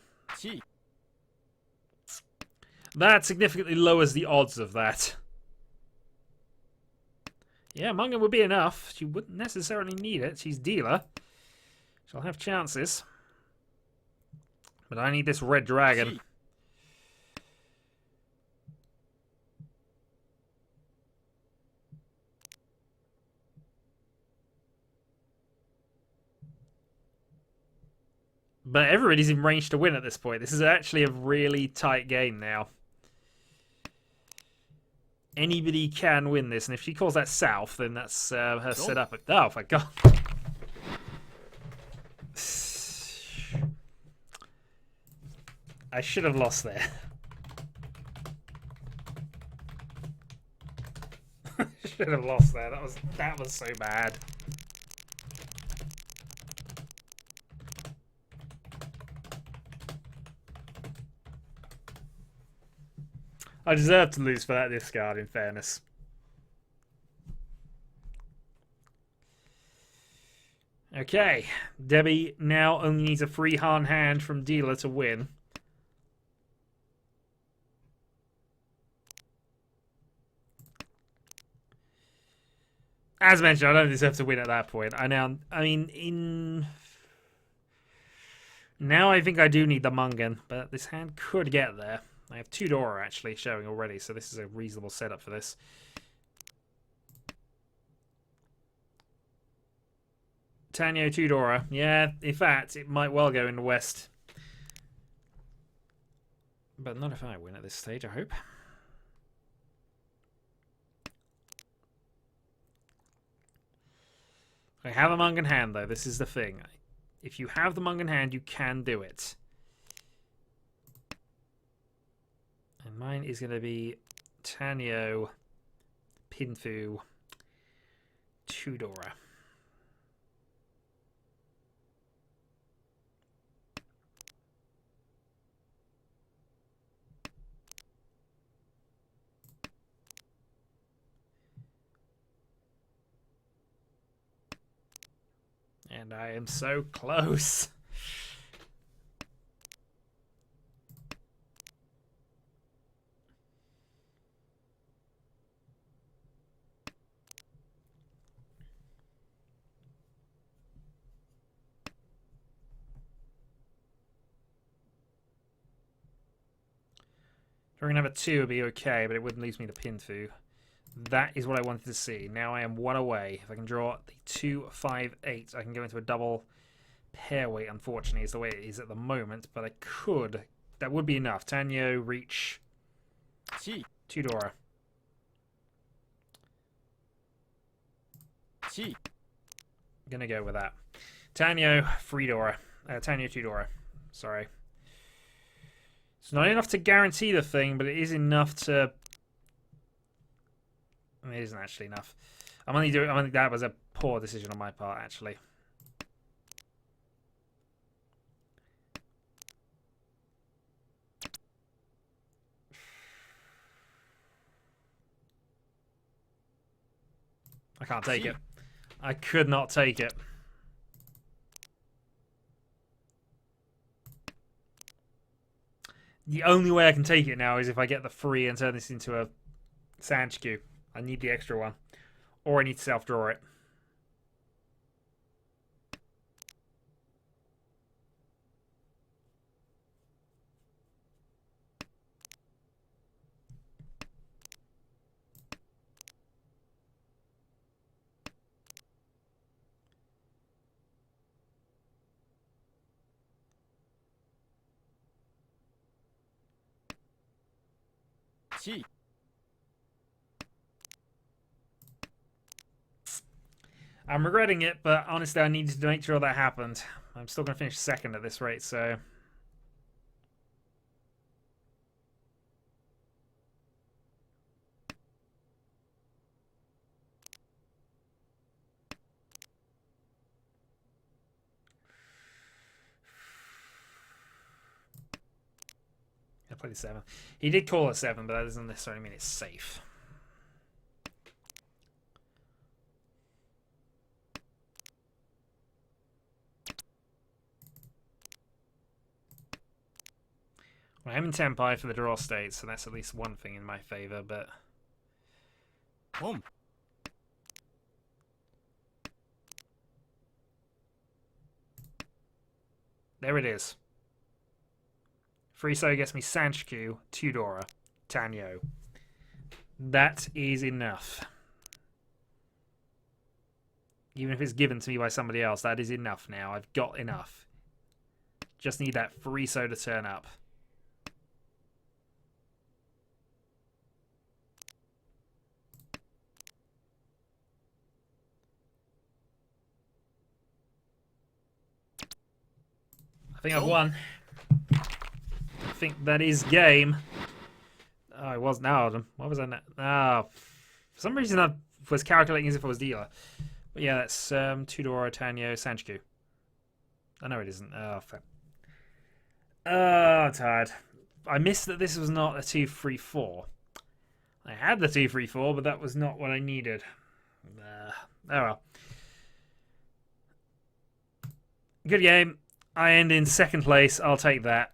That significantly lowers the odds of that. Yeah, Mungan would be enough. She wouldn't necessarily need it. She's dealer. She'll have chances. But I need this red dragon. But everybody's in range to win at this point. This is actually a really tight game now. Anybody can win this, and if she calls that south, then that's her set up. Oh, my God. I should have lost there. Should have lost there. That was so bad. I deserve to lose for that discard, in fairness. Okay. Debbie now only needs a free hand from dealer to win. As mentioned, I don't deserve to win at that point. Now I think I do need the Mungan, but this hand could get there. I have Tudora actually showing already, so this is a reasonable setup for this. Tenhou, Tudora. Yeah, in fact, it might well go in the west. But not if I win at this stage, I hope. I have a Mungan hand, though. This is the thing. If you have the Mungan hand, you can do it. And mine is going to be Tenhou, Pinfu, Tudora. And I am so close. Drawing number 2 would be okay, but it wouldn't lose me the Pinfu. That is what I wanted to see. Now I am 1 away. If I can draw the 2, 5, 8, I can go into a double pair weight, unfortunately, is the way it is at the moment. But I could. That would be enough. Tenhou, Reach, Tudora. Gonna go with that. Tenhou, Freedora. Tenhou, Tudora. Sorry. It's not enough to guarantee the thing, but it is enough to... It isn't actually enough. I'm only that was a poor decision on my part, actually. I can't take it. I could not take it. The only way I can take it now is if I get the free and turn this into a Sanchku. I need the extra one. Or I need to self-draw it. Chi. I'm regretting it, but honestly, I needed to make sure that happened. I'm still going to finish second at this rate, so... I played a 7. He did call it 7, but that doesn't necessarily mean it's safe. Well, I'm in Tenpai for the draw state, so that's at least one thing in my favor, but... Boom. There it is. Friso gets me Sanchku, Tudora, Tenhou. That is enough. Even if it's given to me by somebody else, that is enough now. I've got enough. Just need that Friso to turn up. I think I've won. I think that is game. Oh, it was now. What was I now? Ah, for some reason I was calculating as if I was dealer. But yeah, that's Tudora, Tenhou, Sanchku. I know it isn't. Oh, fuck. I'm tired. I missed that this was not a 2-3-4. I had the 2-3-4, but that was not what I needed. Oh well. Good game. I end in second place. I'll take that.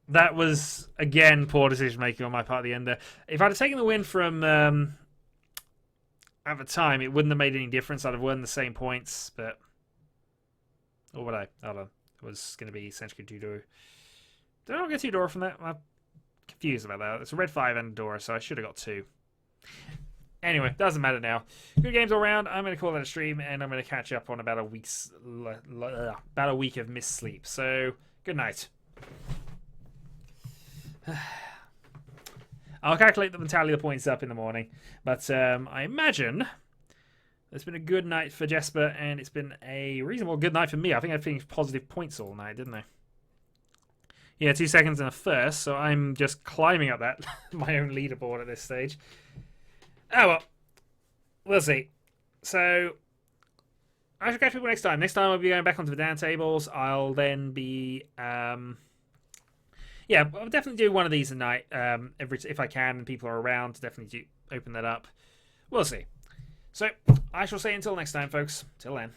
That was, again, poor decision making on my part at the end there. If I'd have taken the win from at the time, it wouldn't have made any difference. I'd have won the same points, but... Or would I? Hold on. It was going to be Senshku Tudor. Did I not get 2 Dora from that? I'm confused about that. It's a red 5 and a Dora, so I should have got 2. Anyway, doesn't matter now. Good games all round. I'm going to call that a stream, and I'm going to catch up on about a week of missed sleep. So, good night. I'll calculate them and tally the points up in the morning. But I imagine it's been a good night for Jesper, and it's been a reasonable good night for me. I think I finished positive points all night, didn't I? Yeah, 2 seconds and a first, so I'm just climbing up that my own leaderboard at this stage. Oh well, we'll see. So I shall catch people next time. Next time I'll be going back onto the down tables. I'll then be yeah, I'll definitely do one of these a night. If I can and people are around, definitely do open that up. We'll see. So I shall say until next time, folks. Till then.